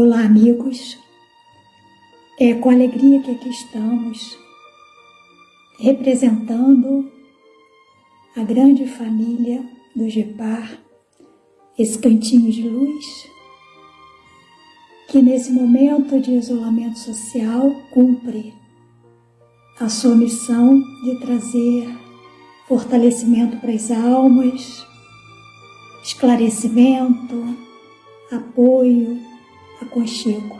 Olá, amigos. É com alegria que aqui estamos, representando a grande família do GEPAR, esse cantinho de luz, que nesse momento de isolamento social cumpre a sua missão de trazer fortalecimento para as almas, esclarecimento, apoio, aconchego.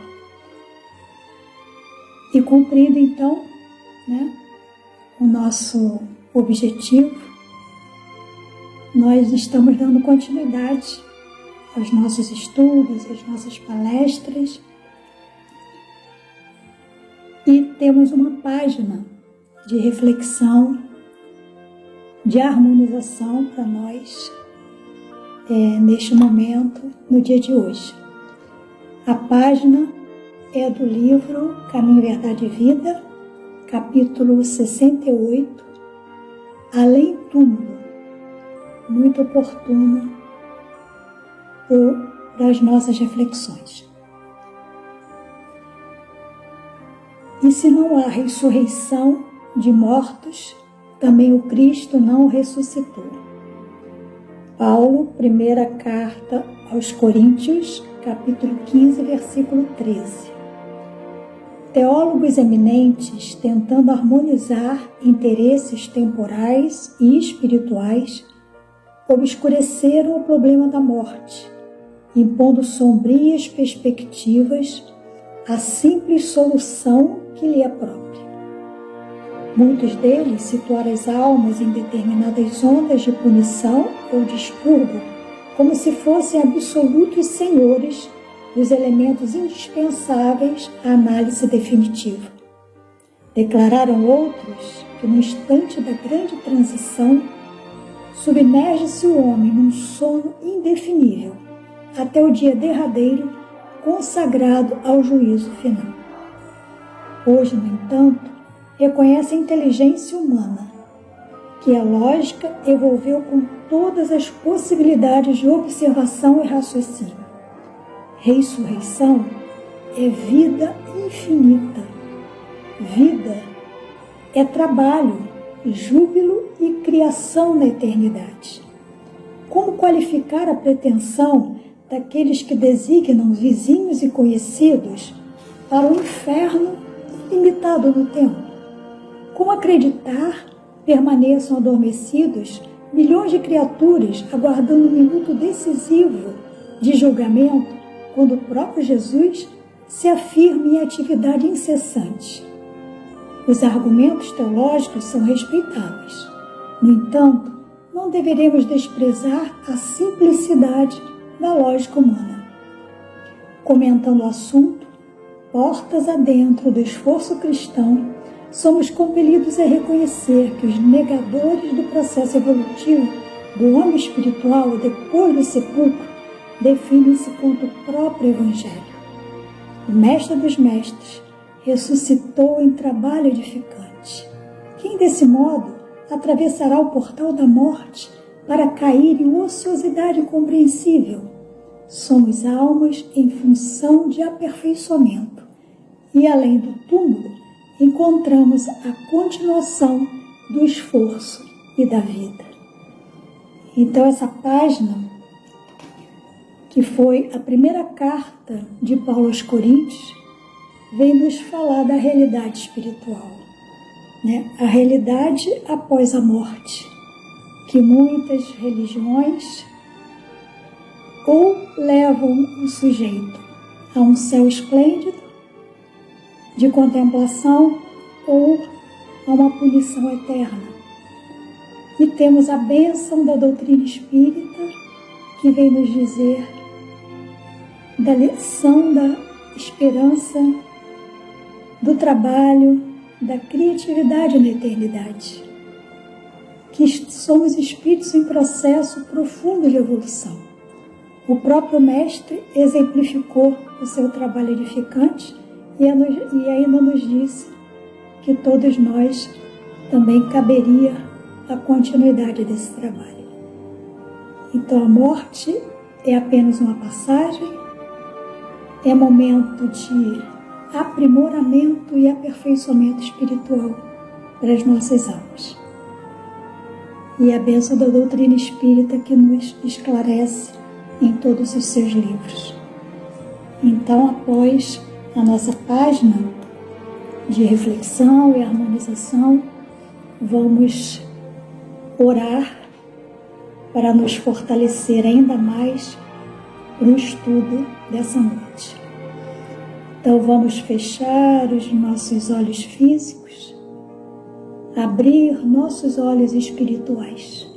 E cumprindo então, o nosso objetivo, nós estamos dando continuidade aos nossos estudos, às nossas palestras, e temos uma página de reflexão, de harmonização para nós neste momento, no dia de hoje. A página é do livro Caminho, Verdade e Vida, capítulo 68, Além Túmulo, muito oportuno para as nossas reflexões. E se não há ressurreição de mortos, também o Cristo não ressuscitou. Paulo, primeira carta aos Coríntios, capítulo 15, versículo 13. Teólogos eminentes, tentando harmonizar interesses temporais e espirituais, obscureceram o problema da morte, impondo sombrias perspectivas à simples solução que lhe é própria. Muitos deles situaram as almas em determinadas ondas de punição ou distúrbio, como se fossem absolutos senhores dos elementos indispensáveis à análise definitiva. Declararam outros que no instante da grande transição, submerge-se o homem num sono indefinível, até o dia derradeiro consagrado ao juízo final. Hoje, no entanto, reconhece a inteligência humana, que a lógica evolveu com todas as possibilidades de observação e raciocínio. Ressurreição é vida infinita. Vida é trabalho, júbilo e criação na eternidade. Como qualificar a pretensão daqueles que designam vizinhos e conhecidos para o inferno limitado no tempo? Como acreditar permaneçam adormecidos milhões de criaturas aguardando um minuto decisivo de julgamento, quando o próprio Jesus se afirma em atividade incessante? Os argumentos teológicos são respeitáveis. No entanto, não deveremos desprezar a simplicidade da lógica humana. Comentando o assunto, portas adentro do esforço cristão, somos compelidos a reconhecer que os negadores do processo evolutivo do homem espiritual depois do sepulcro definem-se contra o próprio Evangelho. O Mestre dos Mestres ressuscitou em trabalho edificante. Quem desse modo atravessará o portal da morte para cair em ociosidade incompreensível? Somos almas em função de aperfeiçoamento e, além do túmulo, encontramos a continuação do esforço e da vida. Então, essa página, que foi a primeira carta de Paulo aos Coríntios, vem nos falar da realidade espiritual, a realidade após a morte, que muitas religiões ou levam o sujeito a um céu esplêndido, de contemplação, ou a uma punição eterna. E temos a bênção da doutrina espírita, que vem nos dizer da lição da esperança, do trabalho, da criatividade na eternidade, que somos espíritos em processo profundo de evolução. O próprio Mestre exemplificou o seu trabalho edificante e ainda nos disse que todos nós também caberia a continuidade desse trabalho. Então a morte é apenas uma passagem, é momento de aprimoramento e aperfeiçoamento espiritual para as nossas almas. E a bênção da doutrina espírita que nos esclarece em todos os seus livros. Então, após a nossa página de reflexão e harmonização, vamos orar para nos fortalecer ainda mais para o estudo dessa noite. Então vamos fechar os nossos olhos físicos, abrir nossos olhos espirituais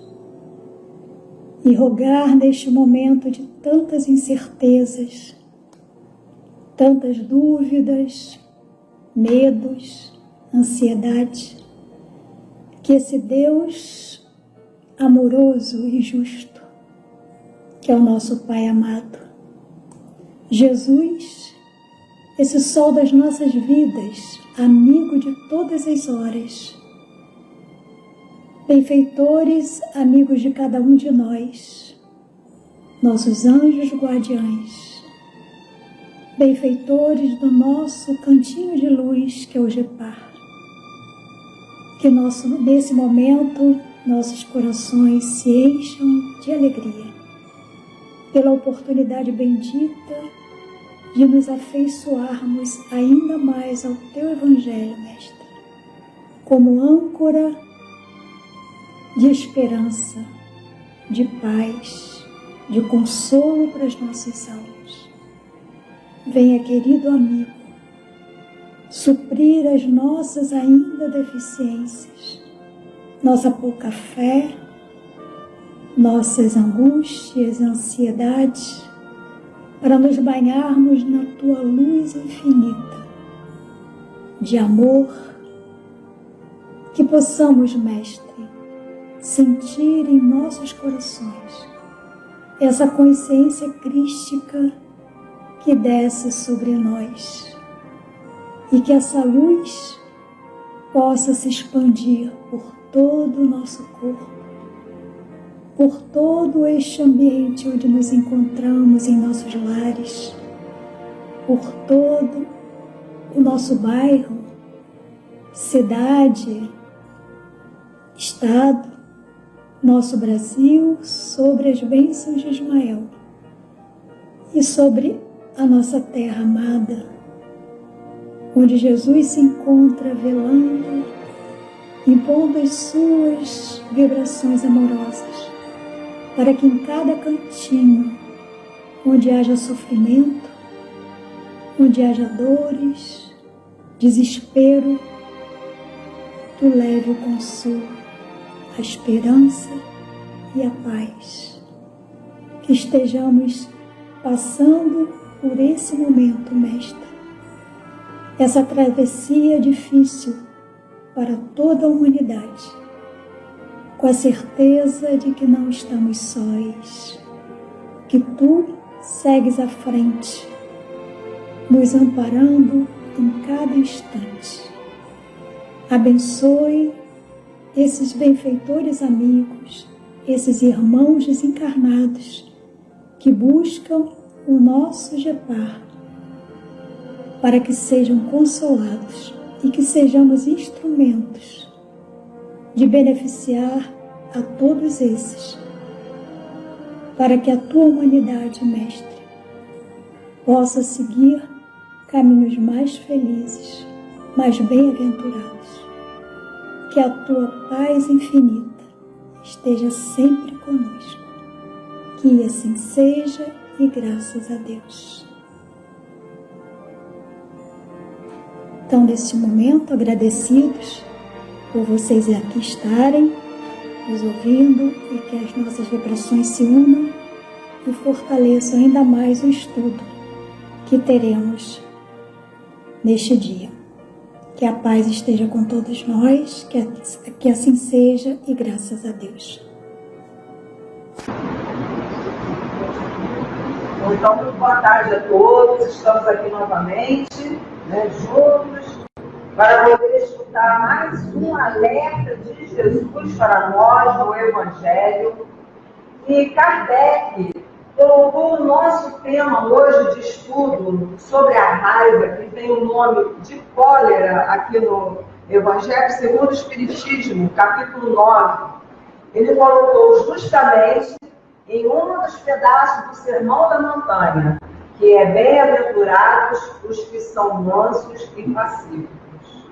e rogar neste momento de tantas incertezas, tantas dúvidas, medos, ansiedade, que esse Deus amoroso e justo, que é o nosso Pai amado, Jesus, esse sol das nossas vidas, amigo de todas as horas, benfeitores, amigos de cada um de nós, nossos anjos guardiães, benfeitores do nosso cantinho de luz, que é o Gepar, que nesse momento nossos corações se encham de alegria pela oportunidade bendita de nos afeiçoarmos ainda mais ao Teu Evangelho, Mestre, como âncora de esperança, de paz, de consolo para as nossas almas. Venha, querido amigo, suprir as nossas ainda deficiências, nossa pouca fé, nossas angústias e ansiedades, para nos banharmos na Tua luz infinita de amor, que possamos, Mestre, sentir em nossos corações essa consciência crística que desce sobre nós e que essa luz possa se expandir por todo o nosso corpo, por todo este ambiente onde nos encontramos em nossos lares, por todo o nosso bairro, cidade, estado, nosso Brasil, sobre as bênçãos de Ismael e sobre a nossa terra amada, onde Jesus se encontra velando, impondo as suas vibrações amorosas, para que em cada cantinho, onde haja sofrimento, onde haja dores, desespero, Tu leve o consolo, a esperança e a paz. Que estejamos passando por esse momento, Mestre, essa travessia difícil para toda a humanidade, com a certeza de que não estamos sós, que Tu segues à frente, nos amparando em cada instante. Abençoe esses benfeitores amigos, esses irmãos desencarnados que buscam o nosso Gepar, para que sejam consolados e que sejamos instrumentos de beneficiar a todos esses, para que a Tua humanidade, Mestre, possa seguir caminhos mais felizes, mais bem-aventurados. Que a Tua paz infinita esteja sempre conosco. Que assim seja e graças a Deus. Então, neste momento, agradecidos por vocês aqui estarem, nos ouvindo, e que as nossas vibrações se unam e fortaleçam ainda mais o estudo que teremos neste dia. Que a paz esteja com todos nós, que assim seja e graças a Deus. Então, muito boa tarde a todos. Estamos aqui novamente, juntos, para poder escutar mais um alerta de Jesus para nós no Evangelho. E Kardec, colocou o nosso tema hoje de estudo sobre a raiva, que tem o nome de cólera aqui no Evangelho segundo o Espiritismo, capítulo 9. Ele colocou justamente em um dos pedaços do Sermão da Montanha, que é bem-aventurados os que são mansos e pacíficos.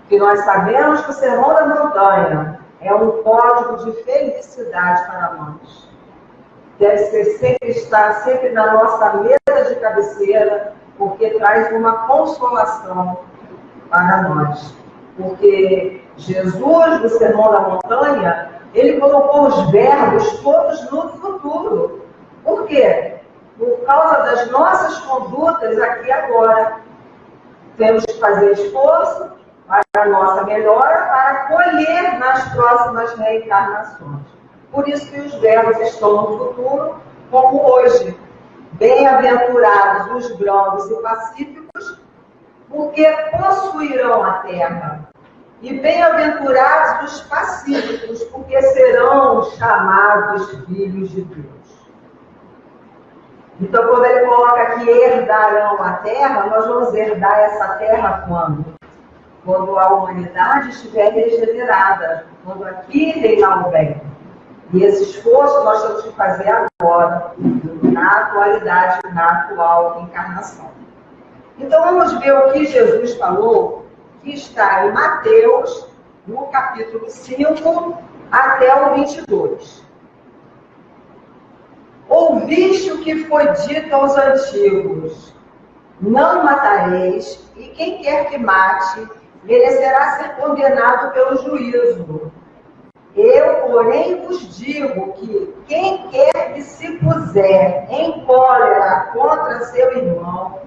Que nós sabemos que o Sermão da Montanha é um código de felicidade para nós. Deve ser estar sempre na nossa mesa de cabeceira, porque traz uma consolação para nós. Porque Jesus, no Sermão da Montanha, ele colocou os verbos todos no futuro. Por quê? Por causa das nossas condutas aqui e agora. Temos que fazer esforço para a nossa melhora, para colher nas próximas reencarnações. Por isso que os verbos estão no futuro, como hoje. Bem-aventurados os brandos e pacíficos, porque possuirão a terra. E bem-aventurados os pacíficos, porque serão chamados filhos de Deus. Então, quando ele coloca aqui herdarão a terra, nós vamos herdar essa terra quando? Quando a humanidade estiver regenerada, quando aqui reinar o bem. E esse esforço nós temos que fazer agora, na atualidade, na atual encarnação. Então vamos ver o que Jesus falou, que está em Mateus, no capítulo 5, até o 22. Ouviste o que foi dito aos antigos, não matareis, e quem quer que mate, merecerá ser condenado pelo juízo. Eu, porém, vos digo que quem quer que se puser em cólera contra seu irmão,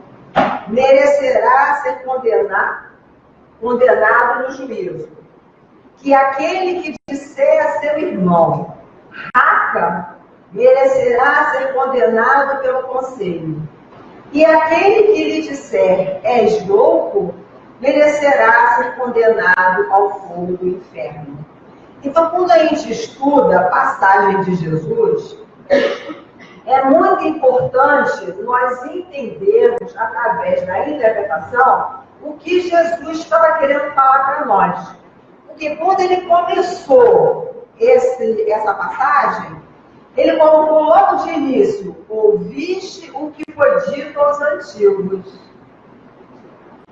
merecerá ser condenado no juízo. Que aquele que disser a seu irmão, raca, merecerá ser condenado pelo conselho. E aquele que lhe disser, és louco, merecerá ser condenado ao fogo do inferno. Então, quando a gente estuda a passagem de Jesus, é muito importante nós entendermos, através da interpretação, o que Jesus estava querendo falar para nós. Porque quando ele começou essa passagem, ele colocou logo de início, ouviste o que foi dito aos antigos.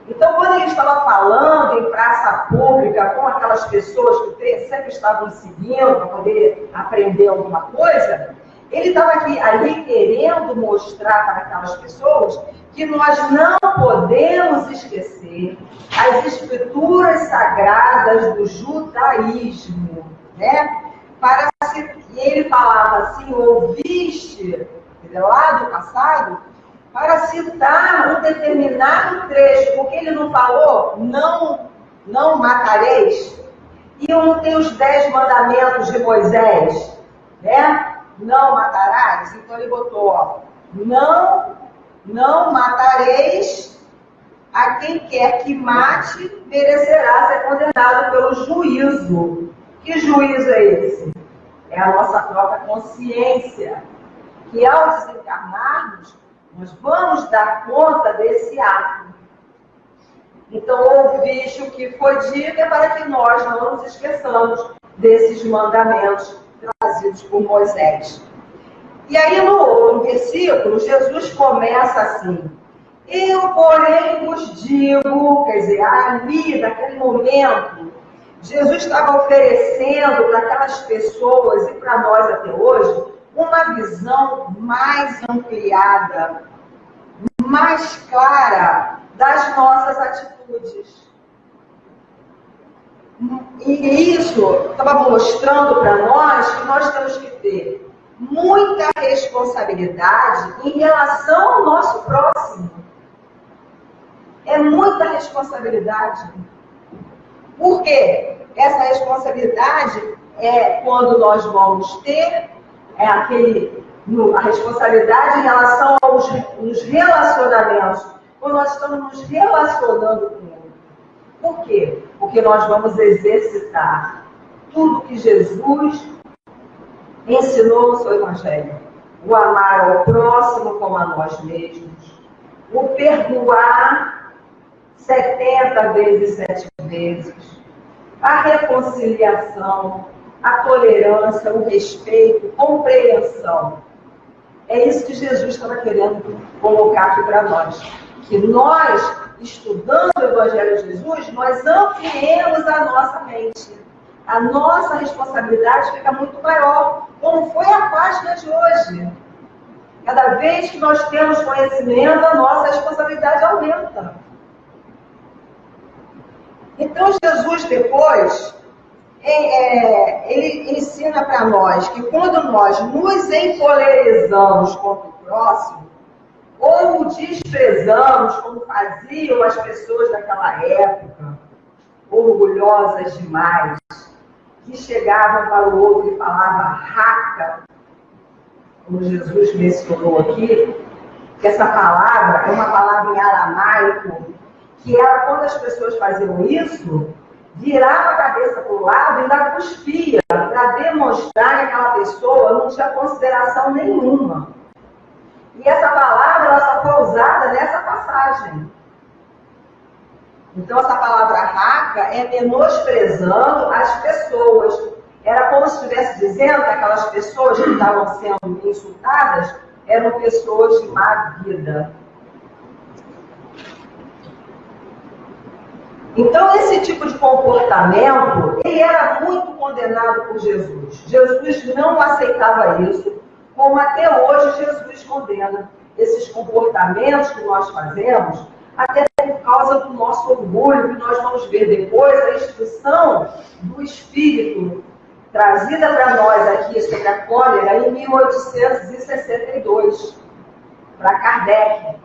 Então, quando ele estava falando em praça pública com aquelas pessoas que sempre estavam seguindo para poder aprender alguma coisa, ele estava ali querendo mostrar para aquelas pessoas que nós não podemos esquecer as escrituras sagradas do judaísmo, né? E ele falava assim, ouviste, lá do passado, para citar um determinado trecho, porque ele não falou, não matareis. E não tem os 10 mandamentos de Moisés, né? Não matarás. Então ele botou, ó, não matareis, a quem quer que mate, merecerá ser condenado pelo juízo. Que juízo é esse? É a nossa própria consciência, que ao desencarnarmos, nós vamos dar conta desse ato. Então, ouviste o que foi dito é para que nós não nos esqueçamos desses mandamentos trazidos por Moisés. E aí, no outro versículo, Jesus começa assim, eu, porém, vos digo, quer dizer, ali, naquele momento, Jesus estava oferecendo para aquelas pessoas e para nós até hoje, uma visão mais ampliada, mais clara das nossas atitudes. E isso estava mostrando para nós que nós temos que ter muita responsabilidade em relação ao nosso próximo. É muita responsabilidade. Por quê? Essa responsabilidade é quando nós vamos ter a responsabilidade em relação aos relacionamentos, quando nós estamos nos relacionando com ele. Por quê? Porque nós vamos exercitar tudo que Jesus ensinou no seu Evangelho. o amar ao próximo como a nós mesmos, o perdoar 70 vezes, 7 vezes, a reconciliação, a tolerância, o respeito, compreensão. É isso que Jesus estava querendo colocar aqui para nós. Que nós, estudando o Evangelho de Jesus, nós ampliemos a nossa mente. A nossa responsabilidade fica muito maior, como foi a página de hoje. Cada vez que nós temos conhecimento, a nossa responsabilidade aumenta. Então, Jesus depois, ele ensina para nós que quando nós nos encolerizamos contra o próximo, ou o desprezamos, como faziam as pessoas daquela época, orgulhosas demais, que chegavam para o outro e falavam raca, como Jesus mencionou aqui, que essa palavra é uma palavra em aramaico, que ela, quando as pessoas faziam isso, virava a cabeça para o lado e ainda cuspia, para demonstrar que aquela pessoa não tinha consideração nenhuma. E essa palavra ela só foi usada nessa passagem. Então, essa palavra raca é menosprezando as pessoas. Era como se estivesse dizendo que aquelas pessoas que estavam sendo insultadas eram pessoas de má vida. Então, esse tipo de comportamento, ele era muito condenado por Jesus. Jesus não aceitava isso, como até hoje Jesus condena esses comportamentos que nós fazemos, até por causa do nosso orgulho, que nós vamos ver depois, a instrução do Espírito trazida para nós aqui sobre a cólera em 1862, para Kardec.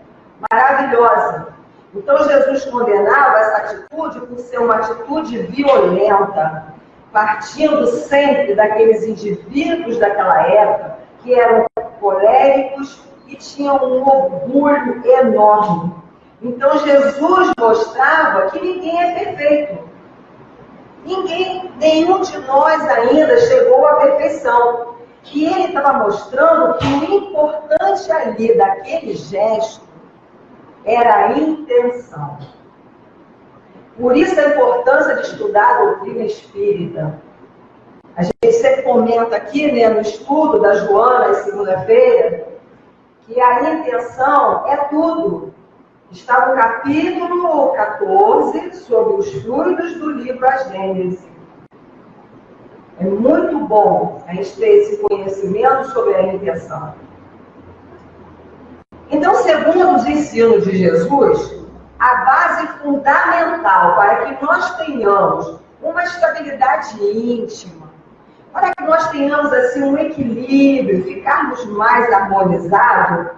Maravilhosa. Então, Jesus condenava essa atitude por ser uma atitude violenta, partindo sempre daqueles indivíduos daquela época que eram coléricos e tinham um orgulho enorme. Então, Jesus mostrava que ninguém é perfeito. Nenhum de nós ainda chegou à perfeição. E ele estava mostrando que o importante ali daquele gesto era a intenção. Por isso a importância de estudar a doutrina espírita. A gente sempre comenta aqui, né, no estudo da Joana, segunda-feira, que a intenção é tudo. Está no capítulo 14, sobre os fluidos do livro A Gênese. É muito bom a gente ter esse conhecimento sobre a intenção. Então, segundo os ensinos de Jesus, a base fundamental para que nós tenhamos uma estabilidade íntima, para que nós tenhamos assim um equilíbrio, ficarmos mais harmonizados,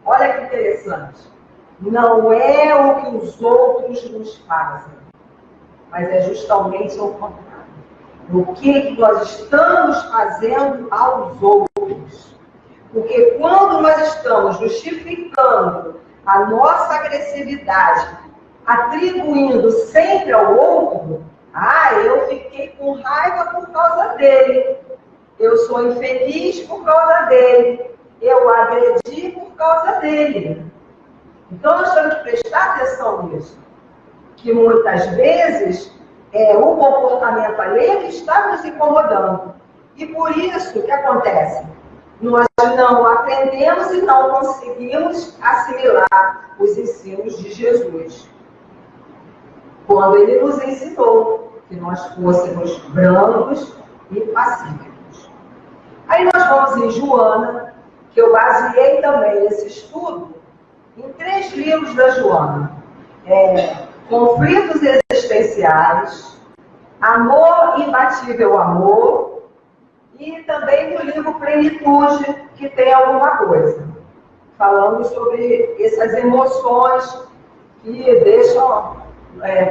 olha que interessante, não é o que os outros nos fazem, mas é justamente o contrário. O que nós estamos fazendo aos outros. Porque quando nós estamos justificando a nossa agressividade, atribuindo sempre ao outro, eu fiquei com raiva por causa dele, eu sou infeliz por causa dele, eu agredi por causa dele. Então nós temos que prestar atenção nisso, que muitas vezes o comportamento alheio que está nos incomodando. E por isso, o que acontece? Nós não aprendemos e não conseguimos assimilar os ensinos de Jesus. Quando ele nos ensinou que nós fôssemos brancos e pacíficos. Aí nós vamos em Joana, que eu baseei também esse estudo em 3 livros da Joana. Conflitos Existenciais, Amor Imbatível Amor, e também no livro Plenitude, que tem alguma coisa, falando sobre essas emoções que deixam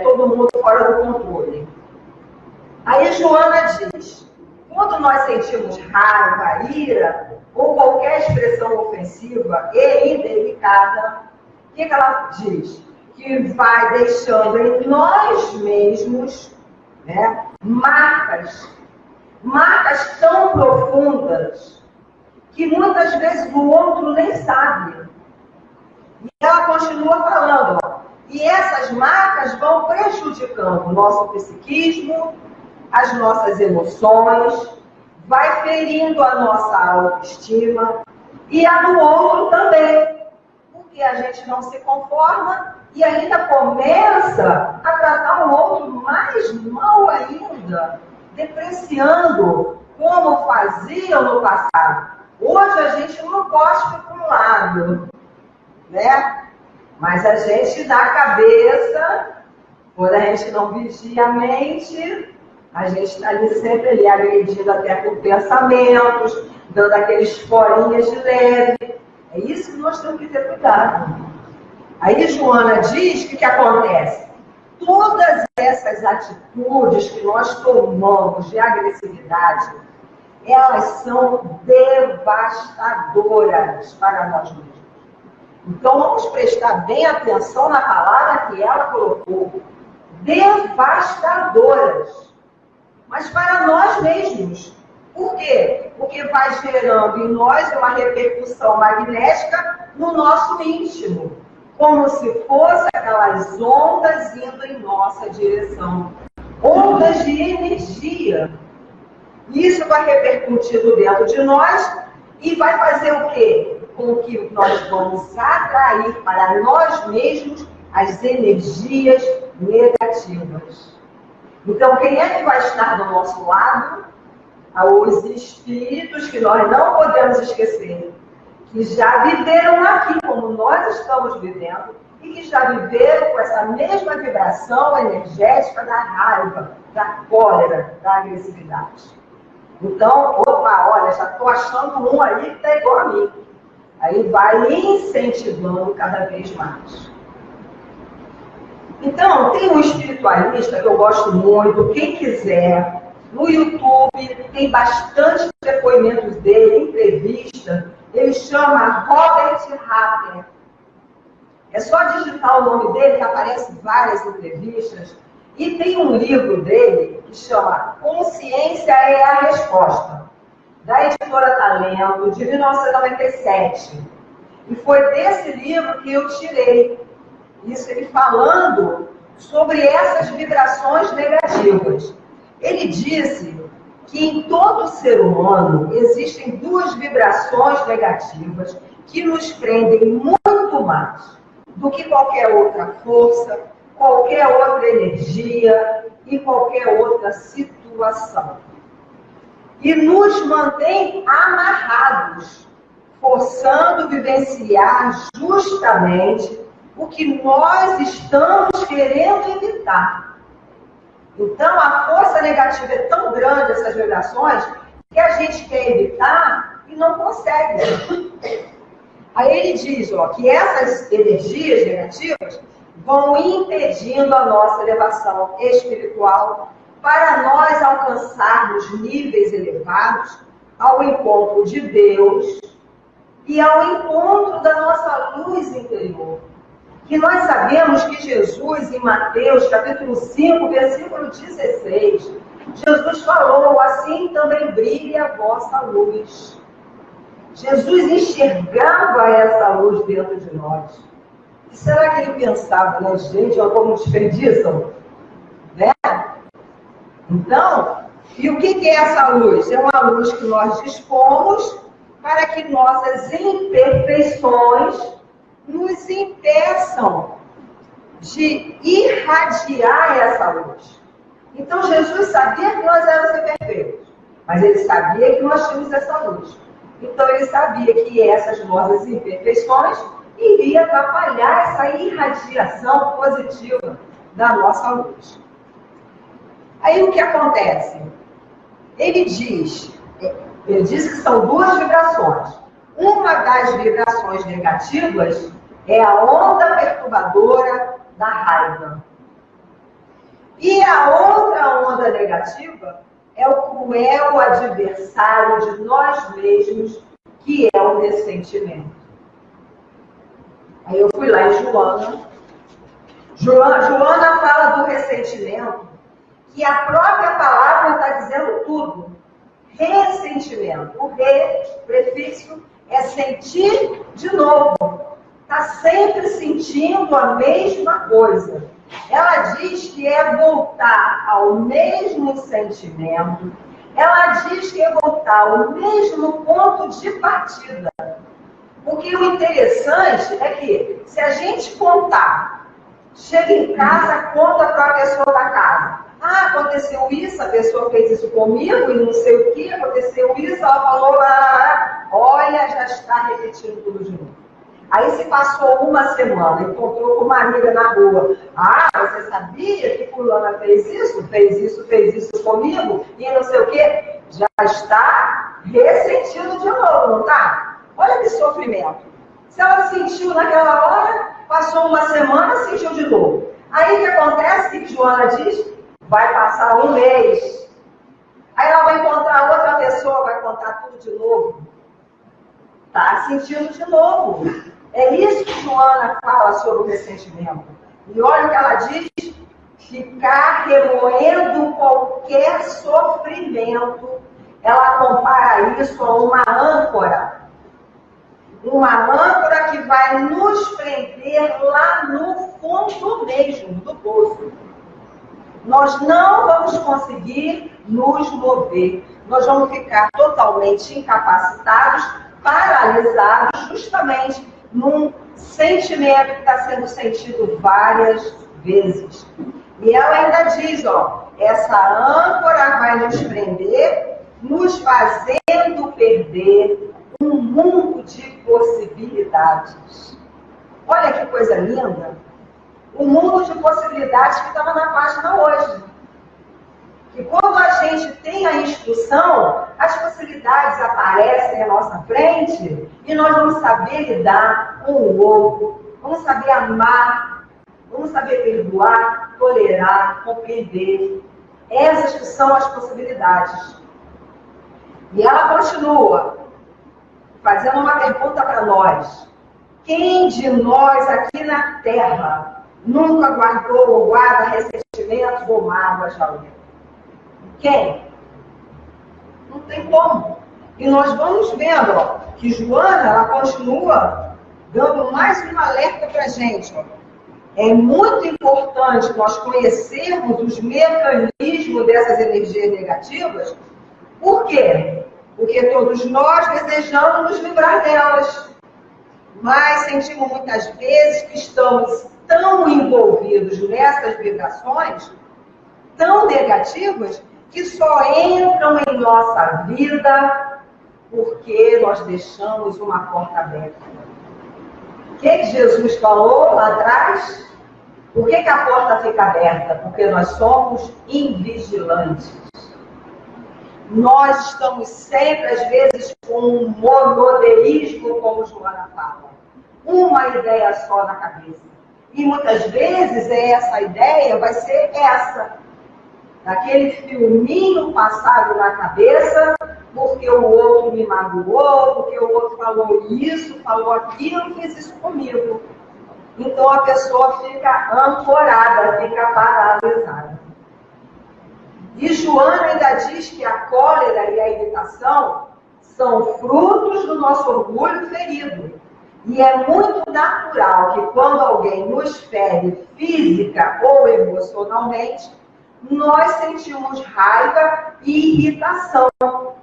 todo mundo fora do controle. Aí Joana diz, quando nós sentimos raiva, ira, ou qualquer expressão ofensiva e indelicada, o que ela diz? Que vai deixando em nós mesmos, marcas tão profundas que muitas vezes o outro nem sabe. E ela continua falando, ó, e essas marcas vão prejudicando o nosso psiquismo, as nossas emoções, vai ferindo a nossa autoestima e a do outro também, porque a gente não se conforma e ainda começa a tratar o outro mais mal ainda, depreciando como faziam no passado. Hoje a gente não cospe para um lado, né? Mas a gente dá a cabeça, quando a gente não vigia a mente, a gente está ali sempre ali agredindo até por pensamentos, dando aqueles forinhas de leve. É isso que nós temos que ter cuidado. Aí Joana diz que acontece? Todas essas atitudes que nós tomamos de agressividade, elas são devastadoras para nós mesmos. Então vamos prestar bem atenção na palavra que ela colocou. Devastadoras. Mas para nós mesmos. Por quê? Porque vai gerando em nós uma repercussão magnética no nosso íntimo. Como se fossem aquelas ondas indo em nossa direção. Ondas de energia. Isso vai repercutindo dentro de nós e vai fazer o quê? Com que nós vamos atrair para nós mesmos as energias negativas. Então, quem é que vai estar do nosso lado? Os espíritos que nós não podemos esquecer, que já viveram aqui, como nós estamos vivendo, e que já viveram com essa mesma vibração energética da raiva, da cólera, da agressividade. Então, opa, olha, já estou achando um aí que está igual a mim. Aí vai incentivando cada vez mais. Então, tem um espiritualista que eu gosto muito, quem quiser, no YouTube, tem bastante depoimentos dele, entrevista, ele chama Robert Rapper. É só digitar o nome dele que aparece várias entrevistas. E tem um livro dele que chama Consciência é a Resposta, da editora Talento, de 1997. E foi desse livro que eu tirei isso, ele falando sobre essas vibrações negativas. Ele disse que em todo ser humano existem duas vibrações negativas que nos prendem muito mais do que qualquer outra força, qualquer outra energia e qualquer outra situação. E nos mantém amarrados, forçando vivenciar justamente o que nós estamos querendo evitar. Então, a força negativa é tão grande, essas vibrações, que a gente quer evitar e não consegue. Aí ele diz, ó, que essas energias negativas vão impedindo a nossa elevação espiritual para nós alcançarmos níveis elevados ao encontro de Deus e ao encontro da nossa luz interior. Que nós sabemos que Jesus, em Mateus, capítulo 5, versículo 16, Jesus falou, assim também brilhe a vossa luz. Jesus enxergava essa luz dentro de nós. E será que ele pensava, né, gente, olha como desperdiçam? Né? Então, e o que é essa luz? É uma luz que nós dispomos para que nossas imperfeições nos impeçam de irradiar essa luz. Então, Jesus sabia que nós éramos imperfeitos, mas ele sabia que nós tínhamos essa luz. Então, ele sabia que essas nossas imperfeições iriam atrapalhar essa irradiação positiva da nossa luz. Aí, o que acontece? Ele diz que são duas vibrações. Uma das vibrações negativas é a onda perturbadora da raiva. E a outra onda negativa é o cruel adversário de nós mesmos, que é o ressentimento. Aí eu fui lá em Joana. Joana fala do ressentimento, que a própria palavra está dizendo tudo. ressentimento. O prefixo é sentir de novo. Está sempre sentindo a mesma coisa. Ela diz que é voltar ao mesmo sentimento. Ela diz que é voltar ao mesmo ponto de partida. Porque o interessante é que, se a gente contar, chega em casa, conta para a pessoa da casa. Ah, aconteceu isso, a pessoa fez isso comigo e não sei o que, aconteceu isso, ela falou, olha, já está repetindo tudo de novo. Aí se passou uma semana, encontrou com uma amiga na rua. Ah, você sabia que fulana fez isso comigo e não sei o quê? Já está ressentindo de novo, não está? Olha que sofrimento. Se ela sentiu naquela hora, passou uma semana, sentiu de novo. Aí o que acontece? O que Joana diz? Vai passar um mês. Aí ela vai encontrar outra pessoa, vai contar tudo de novo. Está sentindo de novo. É isso que Joana fala sobre o ressentimento. E olha o que ela diz: ficar remoendo qualquer sofrimento. Ela compara isso a uma âncora. Uma âncora que vai nos prender lá no fundo mesmo do poço. Nós não vamos conseguir nos mover. Nós vamos ficar totalmente incapacitados, paralisados, justamente num sentimento que está sendo sentido várias vezes. E ela ainda diz, essa âncora vai nos prender, nos fazendo perder um mundo de possibilidades. Olha que coisa linda! O mundo de possibilidades que estava na página hoje. E quando a gente tem a instrução, as possibilidades aparecem à nossa frente e nós vamos saber lidar com o outro, vamos saber amar, vamos saber perdoar, tolerar, compreender. Essas que são as possibilidades. E ela continua fazendo uma pergunta para nós. Quem de nós aqui na Terra nunca guardou ou guarda ressentimentos ou mágoas de alguém? Quem? Não tem como. E nós vamos vendo que Joana, ela continua dando mais um alerta para a gente. É muito importante nós conhecermos os mecanismos dessas energias negativas. Por quê? Porque todos nós desejamos nos livrar delas. Mas sentimos muitas vezes que estamos tão envolvidos nessas vibrações, tão negativas, que só entram em nossa vida porque nós deixamos uma porta aberta. O que Jesus falou lá atrás? Por que a porta fica aberta? Porque nós somos invigilantes. Nós estamos sempre, às vezes, com um monodeísmo, como Joana fala. Uma ideia só na cabeça. E muitas vezes essa ideia vai ser essa. Daquele filminho passado na cabeça, porque o outro me magoou, porque o outro falou isso, falou aquilo, fez isso comigo. Então a pessoa fica ancorada, fica paralisada. E Joana ainda diz que a cólera e a irritação são frutos do nosso orgulho ferido. E é muito natural que quando alguém nos fere física ou emocionalmente, nós sentimos raiva e irritação.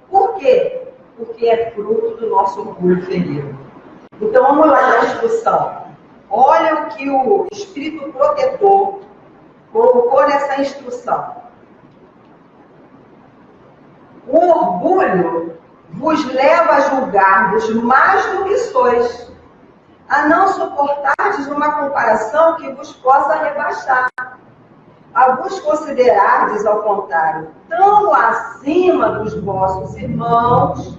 Por quê? Porque é fruto do nosso orgulho ferido. Então vamos lá na instrução. Olha o que o Espírito Protetor colocou nessa instrução. O orgulho vos leva a julgar-vos mais do que sois, a não suportardes uma comparação que vos possa rebaixar, a vos considerardes, ao contrário, tão acima dos vossos irmãos,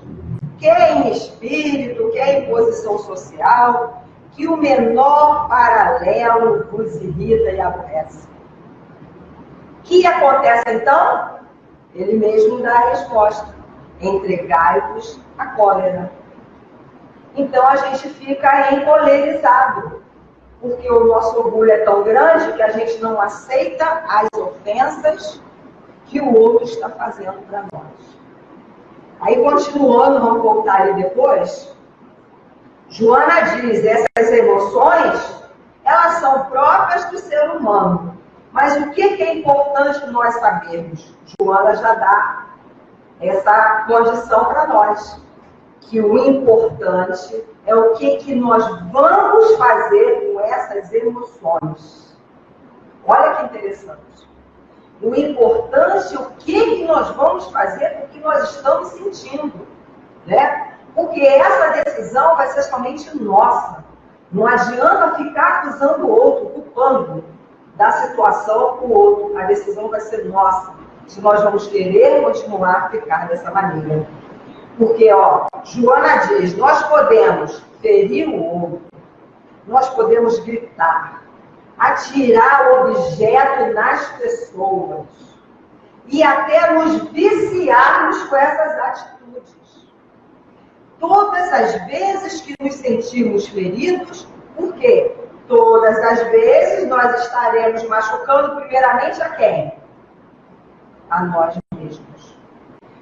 quer em espírito, quer em posição social, que o menor paralelo vos irrita e aborrece. O que acontece então? Ele mesmo dá a resposta. Entregai-vos à cólera. Então a gente fica encolerizado, porque o nosso orgulho é tão grande que a gente não aceita as ofensas que o outro está fazendo para nós. Aí, continuando, vamos voltar ali depois. Joana diz, essas emoções, elas são próprias do ser humano. Mas o que é importante nós sabermos? Joana já dá essa condição para nós. Que o importante é o que nós vamos fazer com essas emoções. Olha que interessante. O importante é o que nós vamos fazer com o que nós estamos sentindo, né? Porque essa decisão vai ser somente nossa. Não adianta ficar acusando o outro, culpando da situação o outro. A decisão vai ser nossa. Se nós vamos querer continuar a ficar dessa maneira. Porque, ó, Joana diz, nós podemos ferir o outro, nós podemos gritar, atirar objeto nas pessoas e até nos viciarmos com essas atitudes. Todas as vezes que nos sentimos feridos, por quê? Todas as vezes nós estaremos machucando primeiramente a quem? A nós mesmos.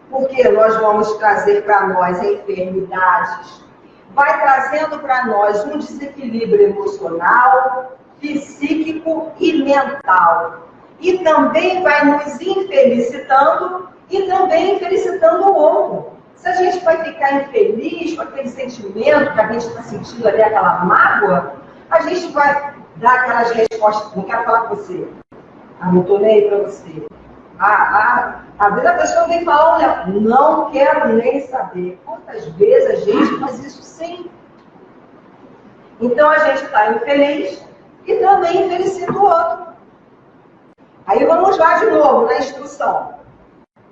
Porque nós vamos trazer para nós enfermidades, vai trazendo para nós um desequilíbrio emocional, psíquico e mental. E também vai nos infelicitando e também infelicitando o outro. Se a gente vai ficar infeliz com aquele sentimento que a gente está sentindo ali, aquela mágoa, a gente vai dar aquelas respostas. Não quero falar com você. Não estou nem aí para você. Às vezes a pessoa vem falar, olha, não quero nem saber. Quantas vezes a gente faz isso sim? Então a gente está infeliz e também infelicita o outro. Aí vamos lá de novo na instrução.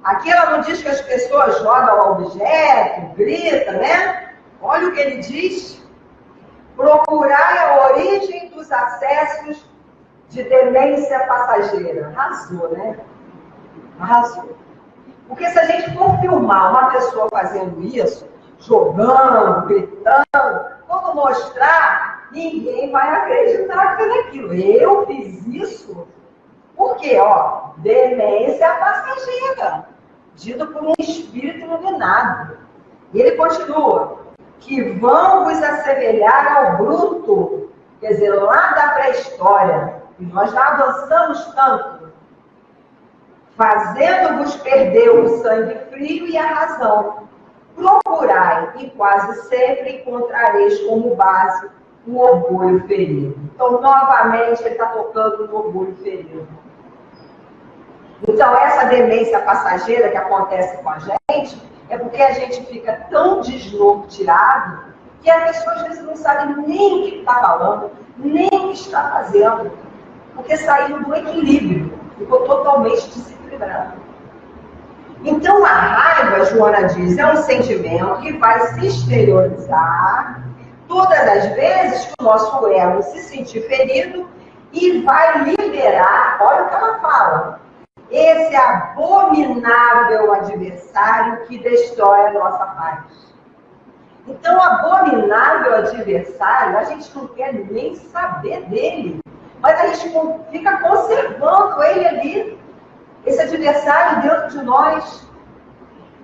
Aqui ela não diz que as pessoas jogam objeto, grita, né? Olha o que ele diz. Procurar a origem dos acessos de demência passageira. Arrasou, né? Arrasou. Porque se a gente for filmar uma pessoa fazendo isso, jogando, gritando, quando mostrar, ninguém vai acreditar que é aquilo. Eu fiz isso? Por quê? Ó, demência passageira, dito por um espírito iluminado. E ele continua, que vão vos assemelhar ao bruto, quer dizer, lá da pré-história, e nós já avançamos tanto, fazendo-vos perder o sangue frio e a razão. Procurai, e quase sempre encontrareis como base o orgulho ferido. Então, novamente, ele está tocando no orgulho ferido. Então, essa demência passageira que acontece com a gente, é porque a gente fica tão desnorteado que a pessoa, às vezes, não sabe nem o que está falando, nem o que está fazendo, porque saiu do equilíbrio, ficou totalmente desequilibrado. Então, a raiva, Joana diz, é um sentimento que vai se exteriorizar todas as vezes que o nosso ego se sentir ferido e vai liberar, olha o que ela fala, esse abominável adversário que destrói a nossa paz. Então, abominável adversário, a gente não quer nem saber dele, mas a gente fica conservando ele ali, esse adversário dentro de nós.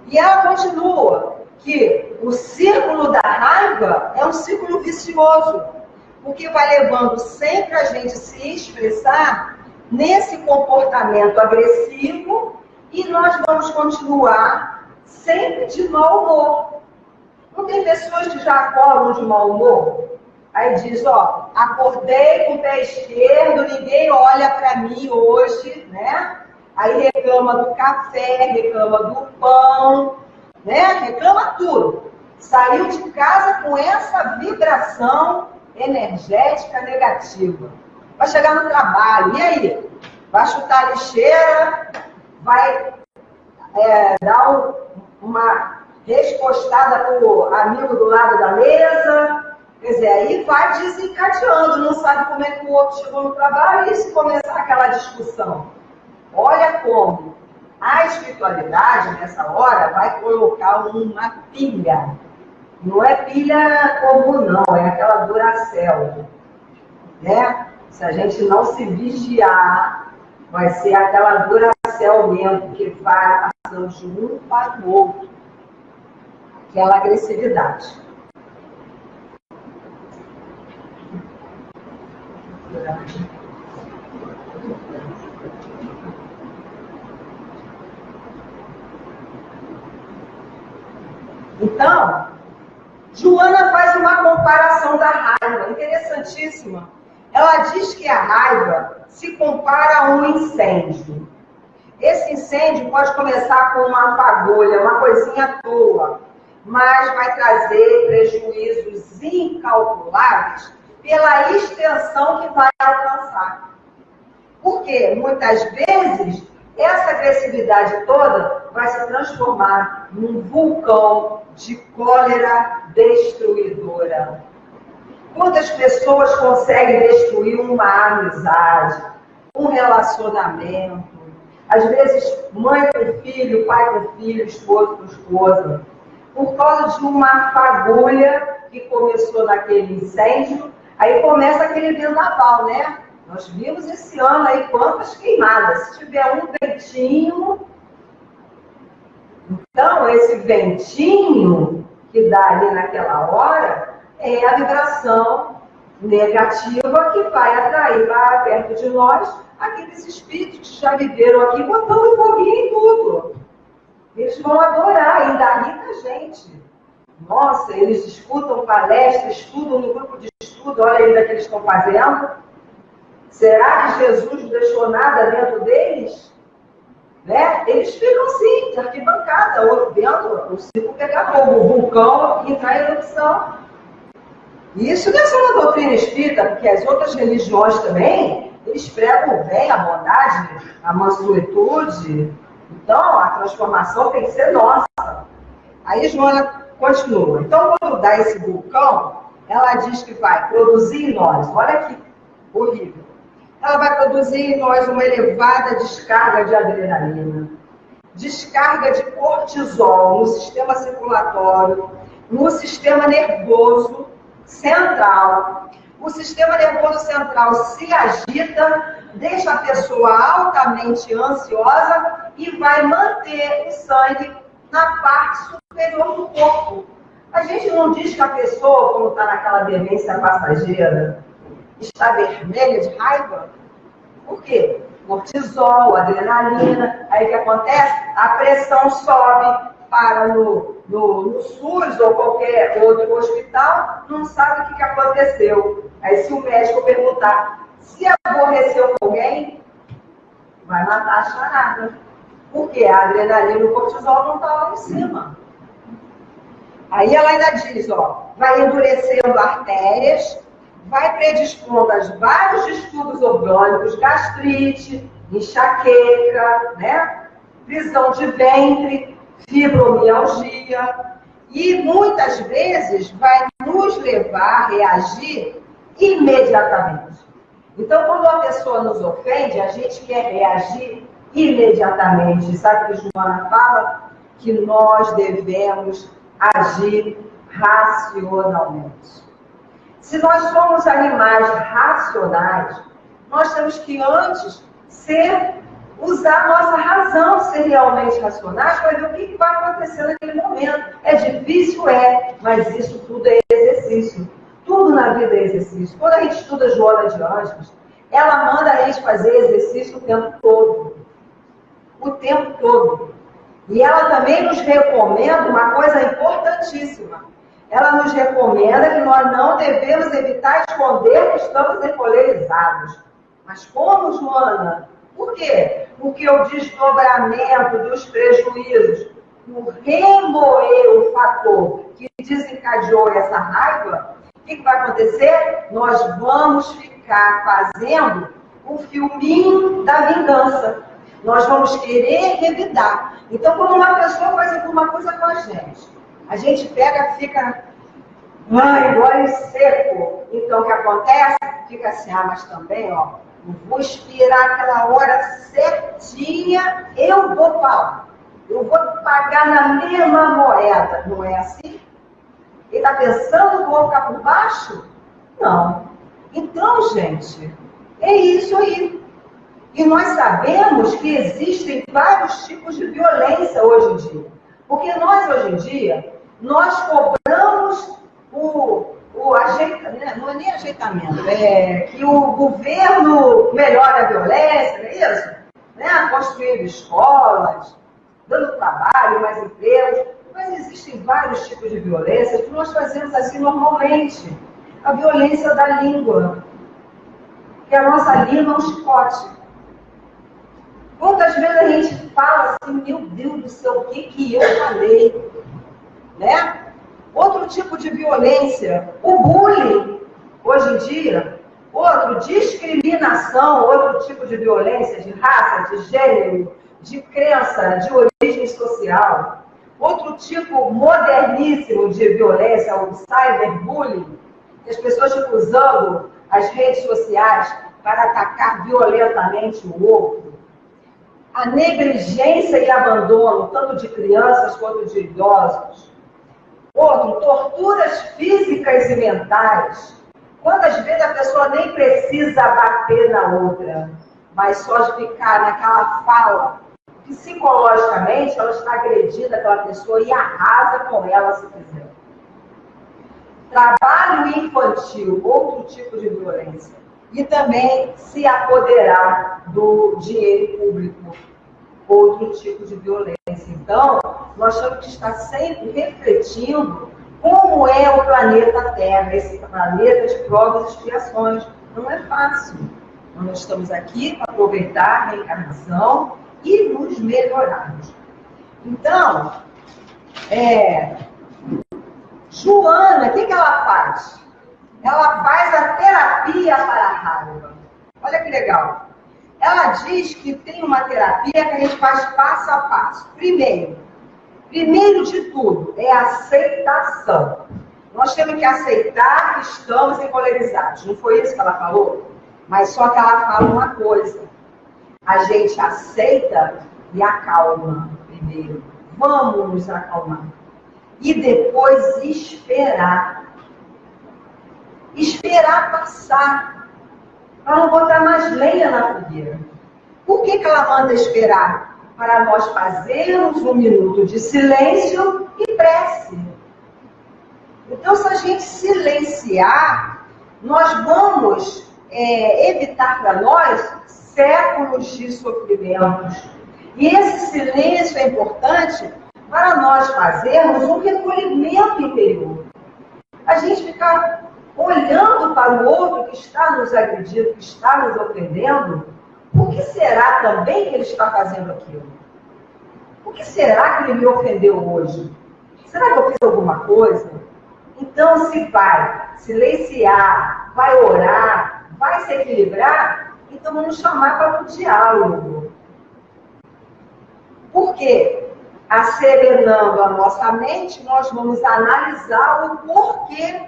E ela continua que o círculo da raiva é um círculo vicioso, porque vai levando sempre a gente a se expressar nesse comportamento agressivo e nós vamos continuar sempre de mau humor. Não tem pessoas que já acordam de mau humor? Aí diz, ó, acordei com o pé esquerdo, ninguém olha para mim hoje, né? Aí reclama do café, reclama do pão, né? Reclama tudo. Saiu de casa com essa vibração energética negativa. Vai chegar no trabalho, e aí? Vai chutar a lixeira, vai dar uma respostada para o amigo do lado da mesa, quer dizer, aí vai desencadeando, não sabe como é que o outro chegou no trabalho, e se começar aquela discussão. Olha como a espiritualidade, nessa hora, vai colocar uma pilha. Não é pilha comum, não, é aquela Duracell, né? Se a gente não se vigiar, vai ser aquela Duracell mesmo, que vai passando de um para o outro. aquela agressividade. Então, Joana faz uma comparação da raiva, interessantíssima. Ela diz que a raiva se compara a um incêndio. Esse incêndio pode começar com uma fagulha, uma coisinha à toa, mas vai trazer prejuízos incalculáveis pela extensão que vai alcançar. Porque, muitas vezes, essa agressividade toda vai se transformar num vulcão de cólera destruidora. Quantas pessoas conseguem destruir uma amizade, um relacionamento? Às vezes, mãe com filho, pai com filho, esposo com esposa. Por causa de uma fagulha que começou naquele incêndio, aí começa aquele vendaval, né? Nós vimos esse ano aí quantas queimadas. Se tiver um ventinho... Então, esse ventinho que dá ali naquela hora é a vibração negativa que vai atrair para perto de nós aqueles espíritos que já viveram aqui botando foguinho em tudo. Eles vão adorar, ainda irrita a gente. Nossa, eles escutam palestras, estudam no grupo de estudo, olha ainda que eles estão fazendo. Será que Jesus não deixou nada dentro deles? Né? Eles ficam assim, de arquibancada, ou dentro, o circo pegar fogo, o vulcão entrar em erupção. E isso não é só na doutrina espírita, porque as outras religiões também, eles pregam o bem, a bondade, a mansuetude. Então, a transformação tem que ser nossa. Aí Joana continua. Então, quando dá esse vulcão, ela diz que vai produzir em nós, olha que horrível. Ela vai produzir em nós uma elevada descarga de adrenalina, descarga de cortisol no sistema circulatório, no sistema nervoso central. O sistema nervoso central se agita, deixa a pessoa altamente ansiosa e vai manter o sangue na parte superior do corpo. A gente não diz que a pessoa, quando está naquela demência passageira, está vermelha de raiva? Por quê? Cortisol, adrenalina. Aí o que acontece? A pressão sobe para no SUS ou qualquer outro hospital, não sabe o que aconteceu. Aí se o médico perguntar se aborreceu com alguém, vai matar a charada. Porque a adrenalina e o cortisol não estão lá em cima. Aí ela ainda diz, ó, vai endurecendo artérias, vai predispondo a vários distúrbios orgânicos, gastrite, enxaqueca, né? Prisão de ventre, fibromialgia, e muitas vezes vai nos levar a reagir imediatamente. Então, quando a pessoa nos ofende, a gente quer reagir imediatamente. Sabe o que Joana fala? Que nós devemos agir racionalmente. Se nós somos animais racionais, nós temos que antes usar a nossa razão, ser realmente racionais, para ver o que vai acontecer naquele momento. É difícil, mas isso tudo é exercício. Tudo na vida é exercício. Quando a gente estuda Joana de Ângeles, ela manda a gente fazer exercício o tempo todo. O tempo todo. E ela também nos recomenda uma coisa importantíssima. Ela nos recomenda que nós não devemos evitar esconder que estamos encolerizados. Mas como, Joana? Por quê? Porque o desdobramento dos prejuízos, o remoer o fator que desencadeou essa raiva, o que vai acontecer? Nós vamos ficar fazendo um filminho da vingança. Nós vamos querer revidar. Então, quando uma pessoa faz alguma coisa com a gente pega, fica igual seco. Então, o que acontece? Fica assim, mas também, ó, vou esperar aquela hora certinha, eu vou falar. Eu vou pagar na mesma moeda. Não é assim? Ele está pensando que eu vou ficar por baixo? Não. Então, gente, é isso aí. E nós sabemos que existem vários tipos de violência hoje em dia. Porque nós, hoje em dia, nós cobramos não é nem ajeitamento, que o governo melhore a violência, não é isso? Né? Construindo escolas, dando trabalho, mais empregos. Mas existem vários tipos de violência que nós fazemos assim normalmente. A violência da língua, que a nossa língua é um chicote. Quantas vezes a gente fala assim, meu Deus do céu, o que eu falei? Né? Outro tipo de violência, o bullying, hoje em dia. Outro, discriminação, outro tipo de violência, de raça, de gênero, de crença, de origem social. Outro tipo moderníssimo de violência, o cyberbullying, que as pessoas ficam usando as redes sociais para atacar violentamente o outro. A negligência e abandono, tanto de crianças quanto de idosos. Outro, torturas físicas e mentais. Quantas vezes a pessoa nem precisa bater na outra, mas só de ficar naquela fala, psicologicamente ela está agredindo aquela pessoa e arrasa com ela se quiser. Trabalho infantil, outro tipo de violência. E também se apoderar do dinheiro público, outro tipo de violência. Então, nós temos que estar sempre refletindo como é o planeta Terra, esse planeta de provas e expiações. Não é fácil. Nós estamos aqui para aproveitar a reencarnação e nos melhorarmos. Então, Joana, o que ela faz? Ela faz a terapia para a raiva. Olha que legal. Ela diz que tem uma terapia que a gente faz passo a passo. Primeiro de tudo, é a aceitação. Nós temos que aceitar que estamos encolerizados. Não foi isso que ela falou? Mas só que ela fala uma coisa. A gente aceita e acalma primeiro. Vamos nos acalmar. E depois esperar. Esperar passar. Para não botar mais lenha na fogueira. Por que ela manda esperar? Para nós fazermos um minuto de silêncio e prece. Então, se a gente silenciar, nós vamos evitar para nós séculos de sofrimentos. E esse silêncio é importante para nós fazermos um recolhimento interior. A gente ficar olhando para o outro que está nos agredindo, que está nos ofendendo, por que será também que ele está fazendo aquilo? Por que será que ele me ofendeu hoje? Será que eu fiz alguma coisa? Então, se vai silenciar, vai orar, vai se equilibrar, então vamos chamar para o diálogo. Por quê? Acerenando a nossa mente, nós vamos analisar o porquê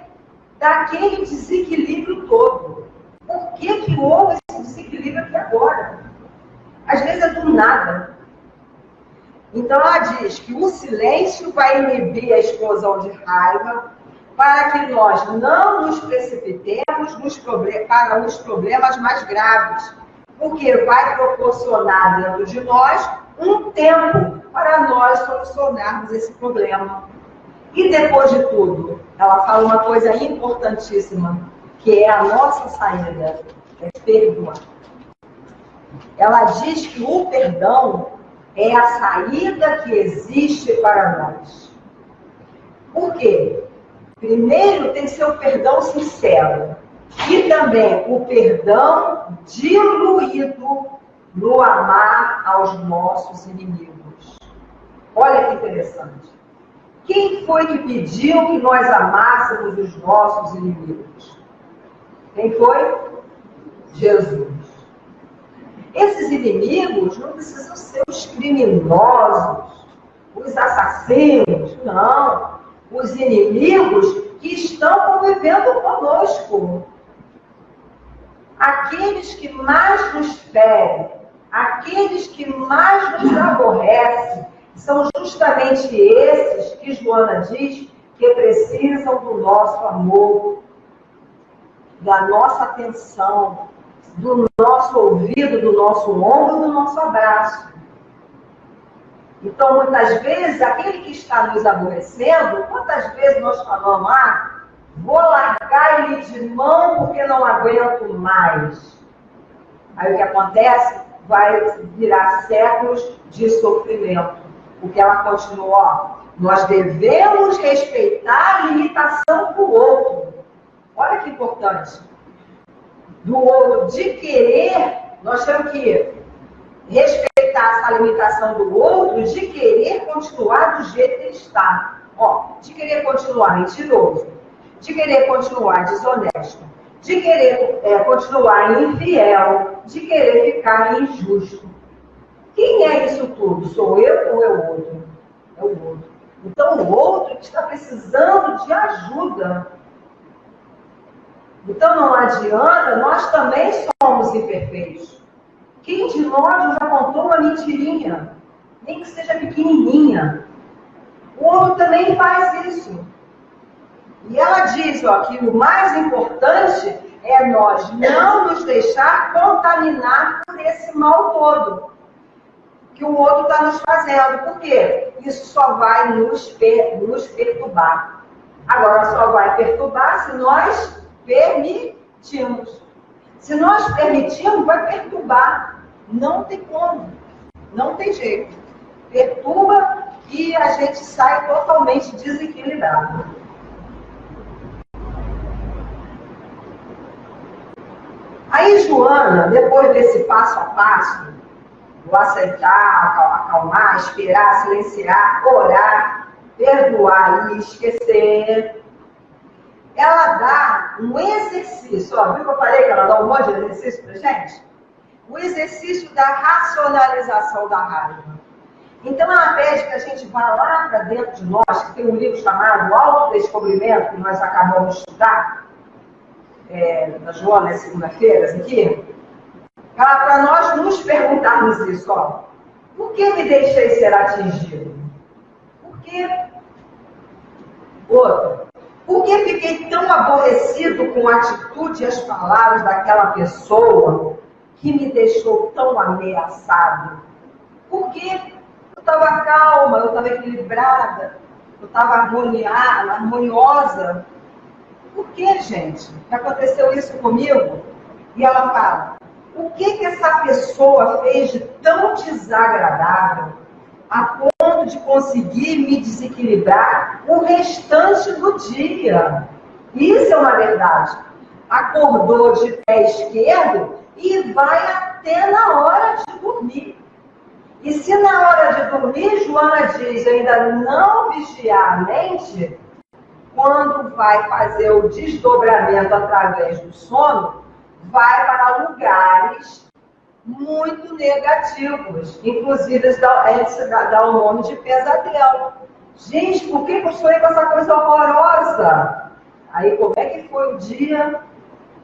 daquele desequilíbrio todo. Por que houve esse desequilíbrio aqui agora? Às vezes é do nada. Então ela diz que o silêncio vai inibir a explosão de raiva para que nós não nos precipitemos para os problemas mais graves. Porque vai proporcionar dentro de nós um tempo para nós solucionarmos esse problema. E depois de tudo, ela fala uma coisa importantíssima, que é a nossa saída, é perdoar. Ela diz que o perdão é a saída que existe para nós. Por quê? Primeiro tem que ser o perdão sincero. E também o perdão diluído no amar aos nossos inimigos. Olha que interessante. Quem foi que pediu que nós amássemos os nossos inimigos? Quem foi? Jesus. Esses inimigos não precisam ser os criminosos, os assassinos, não. Os inimigos que estão convivendo conosco. Aqueles que mais nos ferem, aqueles que mais nos aborrecem, são justamente esses que Joana diz que precisam do nosso amor, da nossa atenção, do nosso ouvido, do nosso ombro, do nosso abraço. Então, muitas vezes, aquele que está nos aborrecendo, quantas vezes nós falamos, vou largar ele de mão porque não aguento mais. Aí o que acontece? Vai virar séculos de sofrimento. Porque ela continua, nós devemos respeitar a limitação do outro. Olha que importante. De querer, nós temos que respeitar essa limitação do outro, de querer continuar do jeito que ele está. De querer continuar mentiroso, de querer continuar desonesto, de querer continuar infiel, de querer ficar injusto. Quem é isso tudo? Sou eu ou é o outro? É o outro. Então, o outro que está precisando de ajuda. Então, não adianta, nós também somos imperfeitos. Quem de nós já contou uma mentirinha? Nem que seja pequenininha. O outro também faz isso. E ela diz que o mais importante é nós não nos deixar contaminar por esse mal todo que o outro está nos fazendo. Por quê? Isso só vai nos perturbar. Agora, só vai perturbar se nós permitimos. Se nós permitirmos, vai perturbar. Não tem como. Não tem jeito. Perturba e a gente sai totalmente desequilibrado. Aí, Joana, depois desse passo a passo, do aceitar, acalmar, esperar, silenciar, orar, perdoar e esquecer, ela dá um exercício. Viu que eu falei que ela dá um monte de exercício pra gente? O exercício da racionalização da raiva. Então, ela pede que a gente vá lá para dentro de nós, que tem um livro chamado Autodescobrimento, que nós acabamos de estudar, da Joana, segunda-feira, aqui, para nós nos perguntarmos isso, por que me deixei ser atingido? Por quê? Outra, por que fiquei tão aborrecido com a atitude e as palavras daquela pessoa que me deixou tão ameaçado? Por quê? Eu estava calma, eu estava equilibrada, eu estava harmoniosa. Por que, gente? Aconteceu isso comigo? E ela fala, o que essa pessoa fez de tão desagradável a ponto de conseguir me desequilibrar o restante do dia? Isso é uma verdade. Acordou de pé esquerdo e vai até na hora de dormir. E se na hora de dormir, Joana diz, ainda não vigiar a mente, quando vai fazer o desdobramento através do sono, vai para lugares muito negativos. Inclusive, dá o nome de pesadelo. Gente, por que eu sonhei com essa coisa horrorosa? Aí, como é que foi o dia?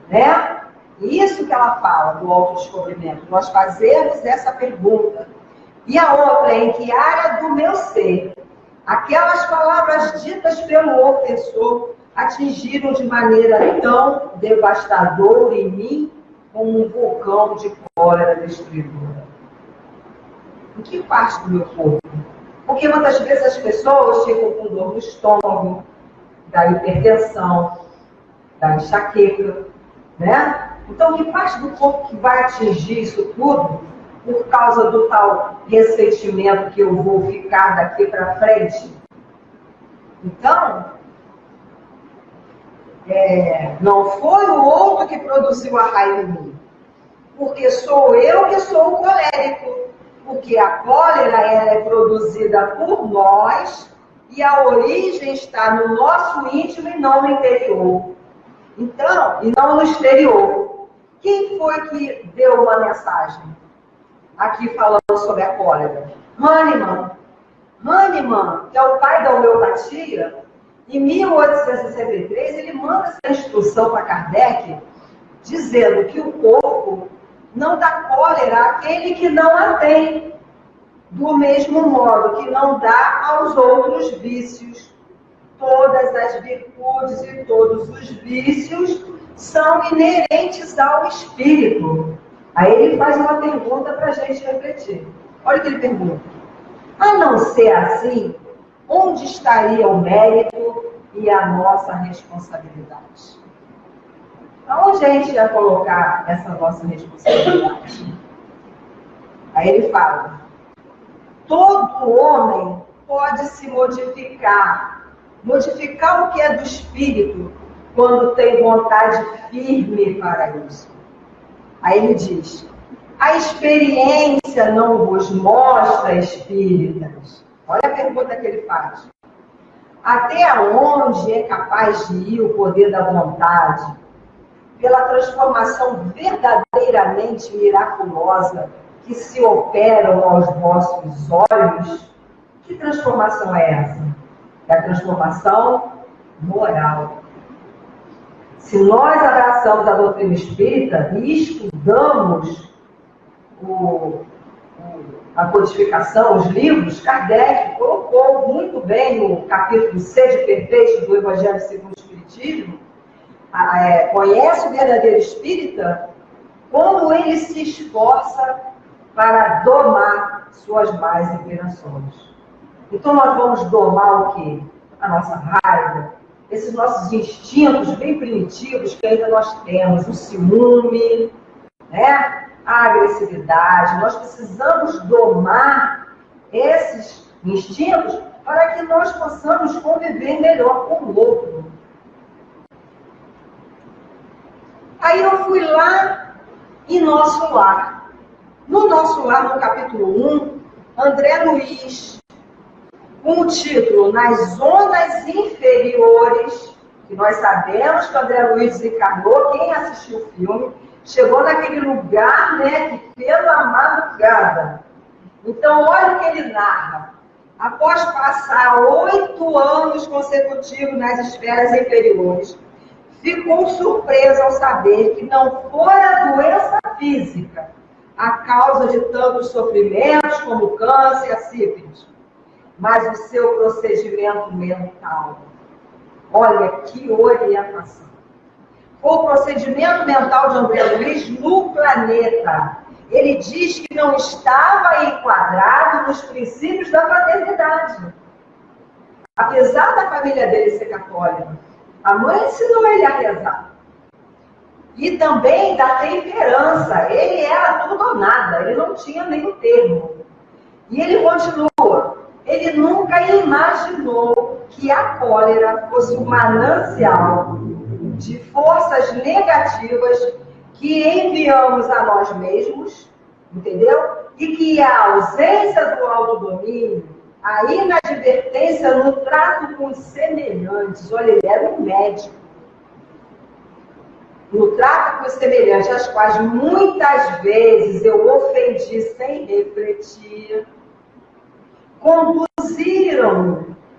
Né? Isso que ela fala do autodescobrimento. Nós fazemos essa pergunta. E a outra é em que área do meu ser aquelas palavras ditas pelo ofensor atingiram de maneira tão devastadora em mim como um vulcão de cólera destruidora. Em que parte do meu corpo? Porque muitas vezes as pessoas ficam com dor no estômago, da hipertensão, da enxaqueca, né? Então, que parte do corpo que vai atingir isso tudo por causa do tal ressentimento que eu vou ficar daqui para frente? Então, não foi o outro que produziu a raiva em mim, porque sou eu que sou o colérico, porque a cólera ela é produzida por nós e a origem está no nosso íntimo e não no interior. Então, e não no exterior. Quem foi que deu uma mensagem aqui falando sobre a cólera? Hahnemann. Hahnemann, que é o pai da homeopatia, em 1863, ele manda essa instrução para Kardec, dizendo que o corpo não dá cólera àquele que não a tem, do mesmo modo que não dá aos outros vícios. Todas as virtudes e todos os vícios são inerentes ao espírito. Aí ele faz uma pergunta para a gente refletir. Olha o que ele pergunta. A não ser assim, onde estaria o mérito e a nossa responsabilidade? Aonde a gente ia colocar essa nossa responsabilidade? Aí ele fala, todo homem pode se modificar o que é do espírito, quando tem vontade firme para isso. Aí ele diz, a experiência não vos mostra espíritas. Olha a pergunta que ele faz. Até onde é capaz de ir o poder da vontade, pela transformação verdadeiramente miraculosa que se operam aos vossos olhos? Que transformação é essa? É a transformação moral. Se nós abraçamos a doutrina espírita e estudamos a codificação, os livros, Kardec colocou muito bem no capítulo Sede Perfeito do Evangelho segundo o Espiritismo, conhece o verdadeiro espírita como ele se esforça para domar suas más inclinações. Então nós vamos domar o quê? A nossa raiva, esses nossos instintos bem primitivos que ainda nós temos, o ciúme, né? A agressividade. Nós precisamos domar esses instintos para que nós possamos conviver melhor com o outro. Aí eu fui lá em Nosso Lar. No Nosso Lar, no capítulo 1, André Luiz, com o título Nas Zonas Inferiores, que nós sabemos que o André Luiz desencarnou, quem assistiu o filme, chegou naquele lugar, né, que pela madrugada. Então, olha o que ele narra. Após passar 8 anos consecutivos nas esferas inferiores, ficou surpreso ao saber que não fora a doença física a causa de tantos sofrimentos como o câncer e a sífilis, mas o seu procedimento mental. Olha que orientação. Foi o procedimento mental de André Luiz no planeta. Ele diz que não estava enquadrado nos princípios da fraternidade. Apesar da família dele ser católica, a mãe ensinou ele a rezar. E também da temperança. Ele era tudo ou nada, ele não tinha nenhum termo. E ele continua. Ele nunca imaginou que a cólera fosse um manancial de forças negativas que enviamos a nós mesmos, entendeu? E que a ausência do autodomínio, a inadvertência no trato com os semelhantes, olha, ele era um médico, no trato com os semelhantes, as quais muitas vezes eu ofendi sem refletir,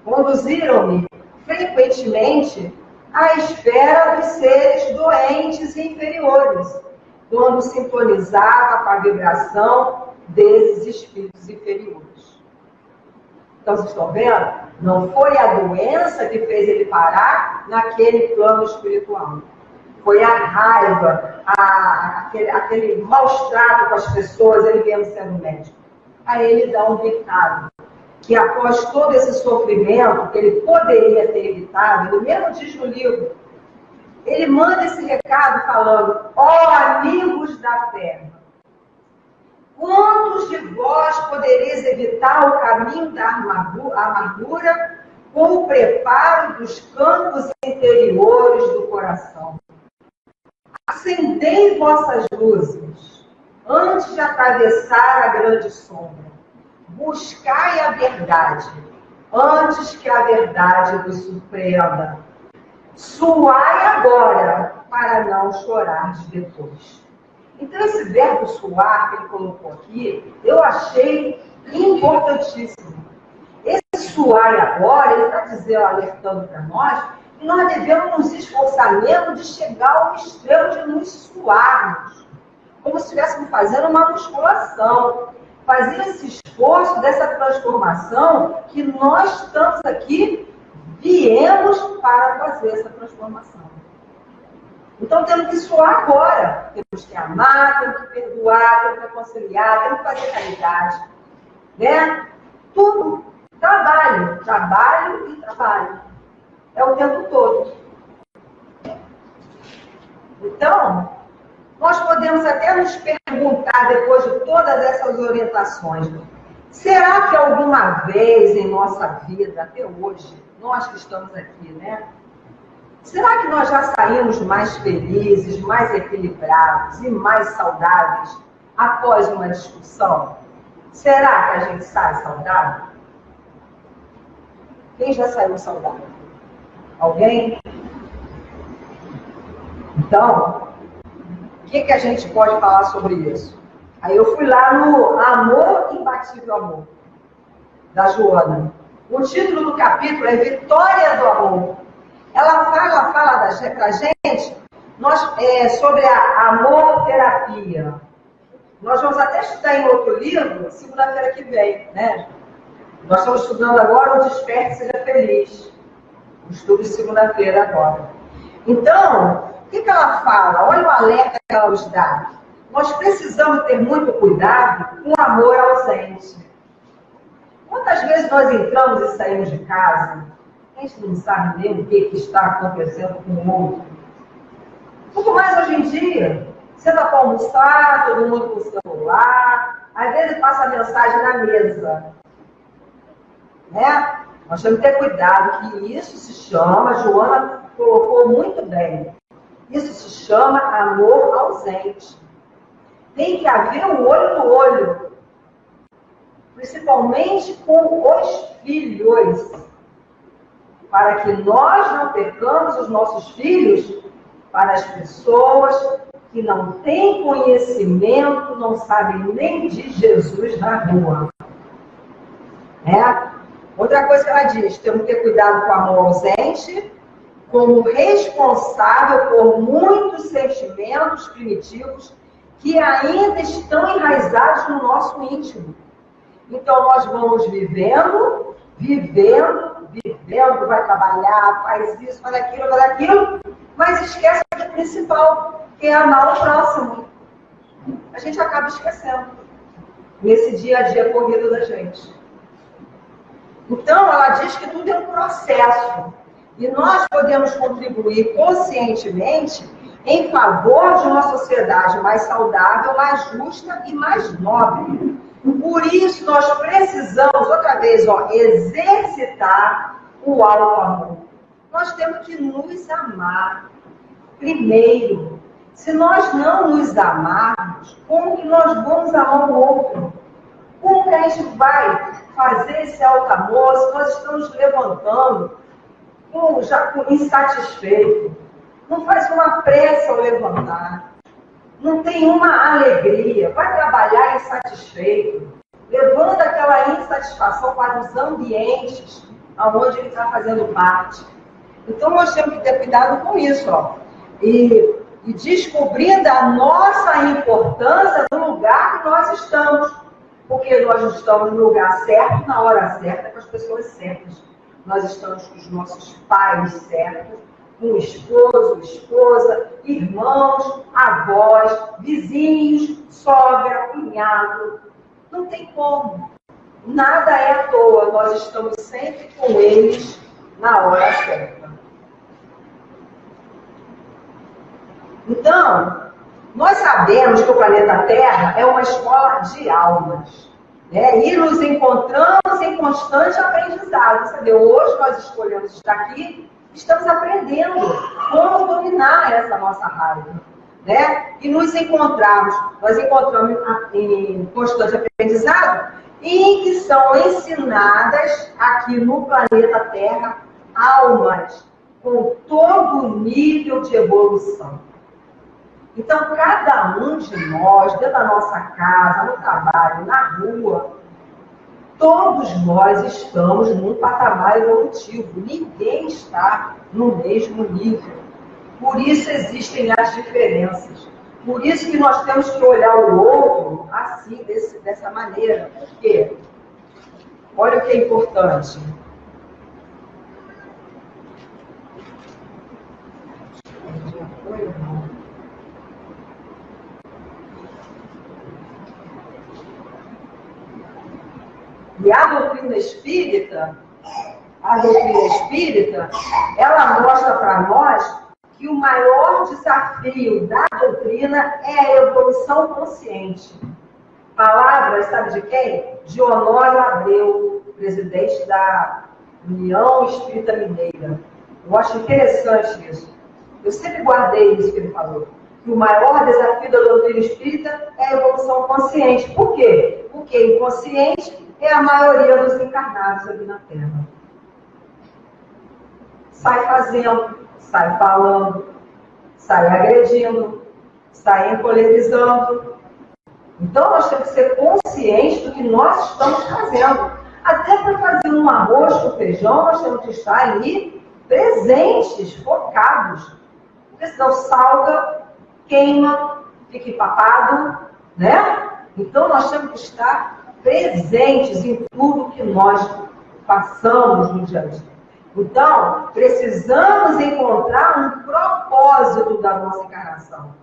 conduziram-me frequentemente à esfera dos seres doentes e inferiores, quando sintonizava com a vibração desses espíritos inferiores. Então, vocês estão vendo? Não foi a doença que fez ele parar naquele plano espiritual. Foi a raiva, aquele maus-trato com as pessoas, ele mesmo sendo médico. Aí ele dá um recado, que após todo esse sofrimento, que ele poderia ter evitado, ele mesmo diz no livro, ele manda esse recado falando, ó amigos da terra, quantos de vós podereis evitar o caminho da amargura com o preparo dos campos interiores do coração? Acendei vossas luzes antes de atravessar a grande sombra. Buscai a verdade antes que a verdade vos surpreenda. Suai agora para não chorar depois. Então, esse verbo suar que ele colocou aqui, eu achei importantíssimo. Esse suar agora, ele está dizendo, alertando para nós, que nós devemos nos esforçar mesmo de chegar ao extremo de nos suarmos, como se estivéssemos fazendo uma musculação, fazer esse esforço dessa transformação que nós estamos aqui, viemos para fazer essa transformação. Então temos que suar agora, temos que amar, temos que perdoar, temos que reconciliar, temos que fazer caridade, né? Tudo. Trabalho, trabalho e trabalho. É o tempo todo. Então, nós podemos até nos perguntar, depois de todas essas orientações, será que alguma vez em nossa vida, até hoje, nós que estamos aqui, né? Será que nós já saímos mais felizes, mais equilibrados e mais saudáveis após uma discussão? Será que a gente sai saudável? Quem já saiu saudável? Alguém? Então, o que a gente pode falar sobre isso? Aí eu fui lá no Amor, Imbatível Amor, da Joana. O título do capítulo é Vitória do Amor. Ela fala pra gente sobre a amor-terapia. Nós vamos até estudar em outro livro, segunda-feira que vem, né? Nós estamos estudando agora o Desperte Seja Feliz. O estudo de segunda-feira agora. Então, o que ela fala? Olha o alerta que ela nos dá. Nós precisamos ter muito cuidado com o amor ausente. Quantas vezes nós entramos e saímos de casa, a gente não sabe nem o que está acontecendo com o outro. Muito mais hoje em dia. Você está para almoçar, todo mundo com o celular, às vezes passa a mensagem na mesa. Né? Nós temos que ter cuidado, que isso se chama, a Joana colocou muito bem, isso se chama amor ausente. Tem que haver um olho no olho, principalmente com os filhos, para que nós não percamos os nossos filhos para as pessoas que não têm conhecimento, não sabem nem de Jesus na rua. Outra coisa que ela diz, temos que ter cuidado com o amor ausente, como responsável por muitos sentimentos primitivos que ainda estão enraizados no nosso íntimo. Então, nós vamos vivendo, vai trabalhar, faz isso, faz aquilo, mas esquece do principal, que é amar o próximo. A gente acaba esquecendo, nesse dia a dia corrido da gente. Então, ela diz que tudo é um processo. E nós podemos contribuir conscientemente em favor de uma sociedade mais saudável, mais justa e mais nobre. Por isso, nós precisamos, outra vez, exercitar o auto-amor. Nós temos que nos amar primeiro. Se nós não nos amarmos, como que nós vamos amar o outro? Como que a gente vai fazer esse auto-amor se nós estamos levantando já insatisfeito? Não faz uma pressa ao levantar. Não tem uma alegria. Vai trabalhar insatisfeito. Levanta aquela insatisfação para os ambientes onde ele está fazendo parte. Então, nós temos que ter cuidado com isso. E descobrindo a nossa importância no lugar que nós estamos. Porque nós estamos no lugar certo, na hora certa, com as pessoas certas. Nós estamos com os nossos pais certos, com o esposo, esposa, irmãos, avós, vizinhos, sogra, cunhado. Não tem como. Nada é à toa. Nós estamos sempre com eles na hora certa. Então, nós sabemos que o planeta Terra é uma escola de almas. E nos encontramos em constante aprendizado. Sabe? Hoje nós escolhemos estar aqui, estamos aprendendo como dominar essa nossa raiva. E nós encontramos em constante aprendizado e em que são ensinadas aqui no planeta Terra almas com todo o nível de evolução. Então, cada um de nós, dentro da nossa casa, no trabalho, na rua, todos nós estamos num patamar evolutivo. Ninguém está no mesmo nível. Por isso existem as diferenças. Por isso que nós temos que olhar o outro assim, dessa maneira. Por quê? Olha o que é importante. E a doutrina espírita, ela mostra para nós que o maior desafio da doutrina é a evolução consciente. Palavras, sabe de quem? De Honório Abreu, presidente da União Espírita Mineira. Eu acho interessante isso. Eu sempre guardei isso que ele falou. Que o maior desafio da doutrina espírita é a evolução consciente. Por quê? Porque inconsciente é a maioria dos encarnados aqui na Terra. Sai fazendo, sai falando, sai agredindo, sai encolerizando. Então, nós temos que ser conscientes do que nós estamos fazendo. Até para fazer um arroz com feijão, nós temos que estar ali presentes, focados. Porque senão salga, queima, fica empapado, né? Então, nós temos que estar presentes em tudo que nós passamos no dia a dia. Então, precisamos encontrar um propósito da nossa encarnação.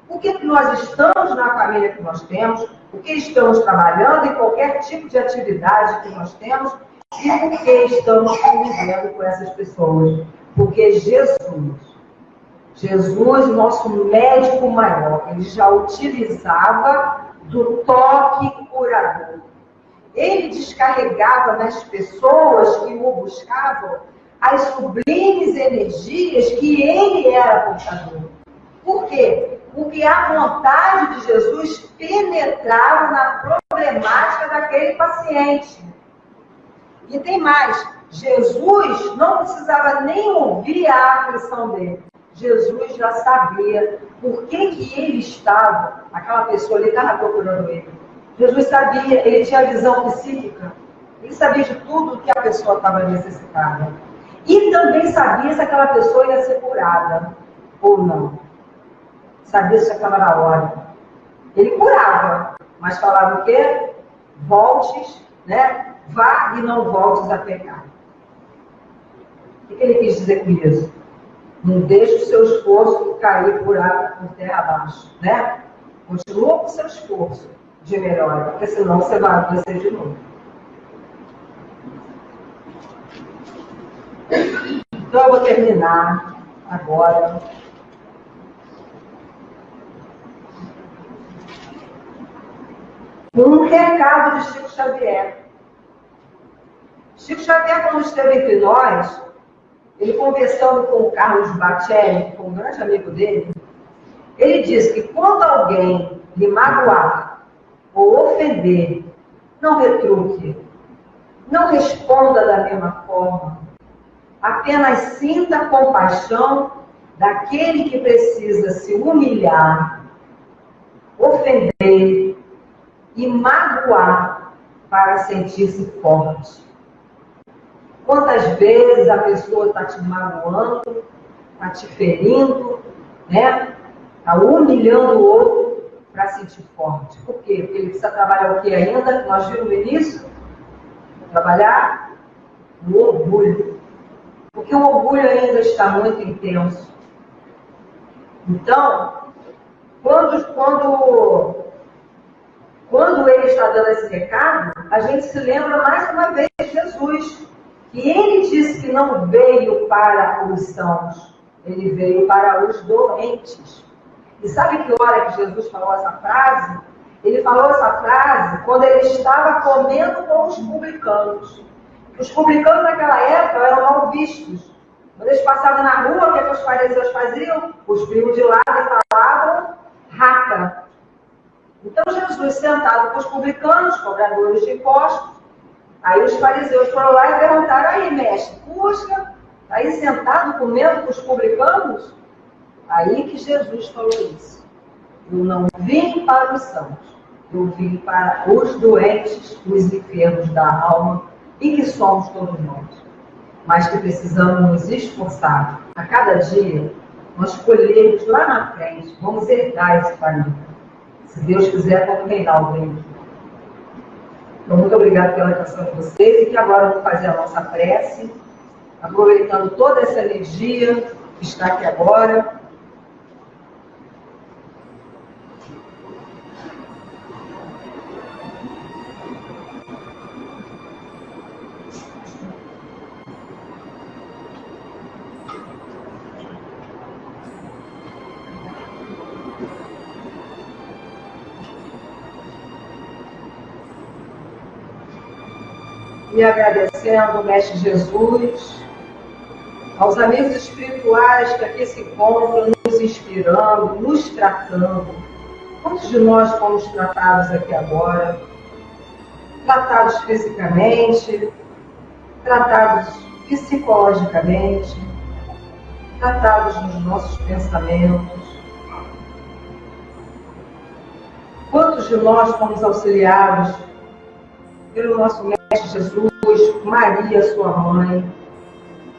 Por que nós estamos na família que nós temos? O que estamos trabalhando em qualquer tipo de atividade que nós temos? E por que estamos convivendo com essas pessoas? Porque Jesus, nosso médico maior, ele já utilizava do toque curador. Ele descarregava nas pessoas que o buscavam as sublimes energias que ele era portador. Por quê? Porque a vontade de Jesus penetrava na problemática daquele paciente. E tem mais, Jesus não precisava nem ouvir a aflição dele. Jesus já sabia por que ele estava, aquela pessoa ali estava procurando ele. Jesus sabia, ele tinha visão psíquica, ele sabia de tudo que a pessoa estava necessitada. E também sabia se aquela pessoa ia ser curada ou não. Sabia se já estava na hora. Ele curava, mas falava o quê? Voltes, né? Vá e não voltes a pecar. O que ele quis dizer com isso? Não deixe o seu esforço cair por terra abaixo, né? Continua com o seu esforço de melhora, porque senão você vai adoecer de novo. Então eu vou terminar agora. Um recado de Chico Xavier. Chico Xavier, quando esteve entre nós, ele conversando com o Carlos Bacelli, que foi um grande amigo dele, ele disse que quando alguém lhe magoar ou ofender, não retruque, não responda da mesma forma, apenas sinta compaixão daquele que precisa se humilhar, ofender e magoar para sentir-se forte. Quantas vezes a pessoa está te magoando, está te ferindo, né? Está humilhando o outro para sentir forte. Por quê? Porque ele precisa trabalhar o que ainda? Nós vimos no início? Trabalhar no orgulho. Porque o orgulho ainda está muito intenso. Então, quando ele está dando esse recado, a gente se lembra mais uma vez de Jesus. E ele disse que não veio para os sãos, ele veio para os doentes. E sabe que hora que Jesus falou essa frase? Ele falou essa frase quando ele estava comendo com os publicanos. Os publicanos naquela época eram mal vistos. Quando eles passavam na rua, o que os fariseus faziam? Os primos de lá falavam raca. Então Jesus, sentado com os publicanos, cobradores de impostos, aí os fariseus foram lá e perguntaram: aí, mestre, puxa, aí sentado comendo com os publicanos? Aí que Jesus falou isso. Eu não vim para os sãos, eu vim para os doentes, os enfermos da alma, e que somos todos nós. Mas que precisamos nos esforçar a cada dia, nós colhermos lá na frente, vamos herdar esse caminho. Se Deus quiser, vamos reinar o reino. Então, muito obrigada pela atenção de vocês, e que agora vamos fazer a nossa prece, aproveitando toda essa energia que está aqui agora. e agradecendo ao Mestre Jesus, aos amigos espirituais que aqui se encontram, nos inspirando, nos tratando. Quantos de nós fomos tratados aqui agora? Tratados fisicamente, tratados psicologicamente, tratados nos nossos pensamentos. Quantos de nós fomos auxiliados pelo nosso Mestre Jesus, Maria, sua mãe,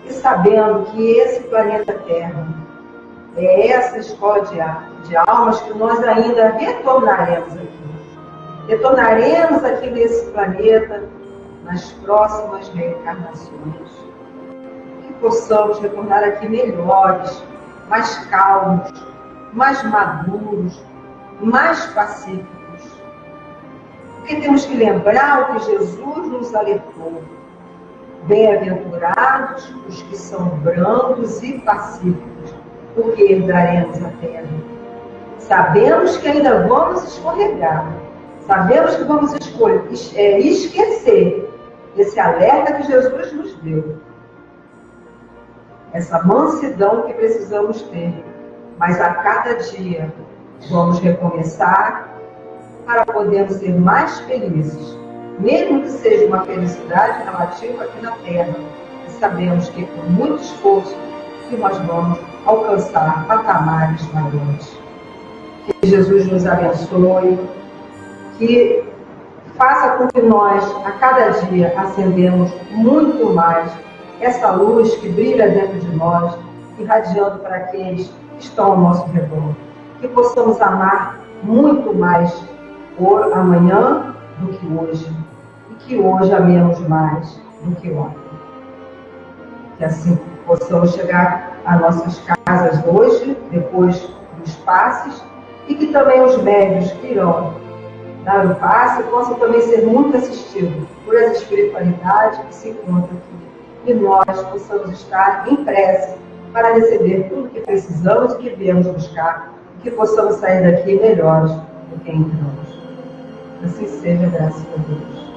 e sabendo que esse planeta Terra é essa escola de almas que nós ainda retornaremos aqui. Retornaremos aqui nesse planeta nas próximas reencarnações. Que possamos retornar aqui melhores, mais calmos, mais maduros, mais pacíficos. Porque temos que lembrar o que Jesus nos alertou. Bem-aventurados os que são brandos e pacíficos, porque herdaremos a terra. Sabemos que ainda vamos escorregar. Sabemos que vamos esquecer esse alerta que Jesus nos deu. Essa mansidão que precisamos ter. Mas a cada dia vamos recomeçar para podermos ser mais felizes. Mesmo que seja uma felicidade relativa aqui na Terra. E sabemos que com muito esforço que nós vamos alcançar patamares maiores. Que Jesus nos abençoe. Que faça com que nós, a cada dia, acendemos muito mais essa luz que brilha dentro de nós, irradiando para aqueles que estão ao nosso redor. Que possamos amar muito mais amanhã do que hoje. E que hoje amemos mais do que ontem. Que assim possamos chegar às nossas casas hoje, depois dos passes, e que também os médios que irão dar o passe possam também ser muito assistidos por essa espiritualidade que se encontra aqui. E nós possamos estar em prece para receber tudo que precisamos e que viemos buscar, e que possamos sair daqui melhores do que entramos. Assim seja, graças a Deus.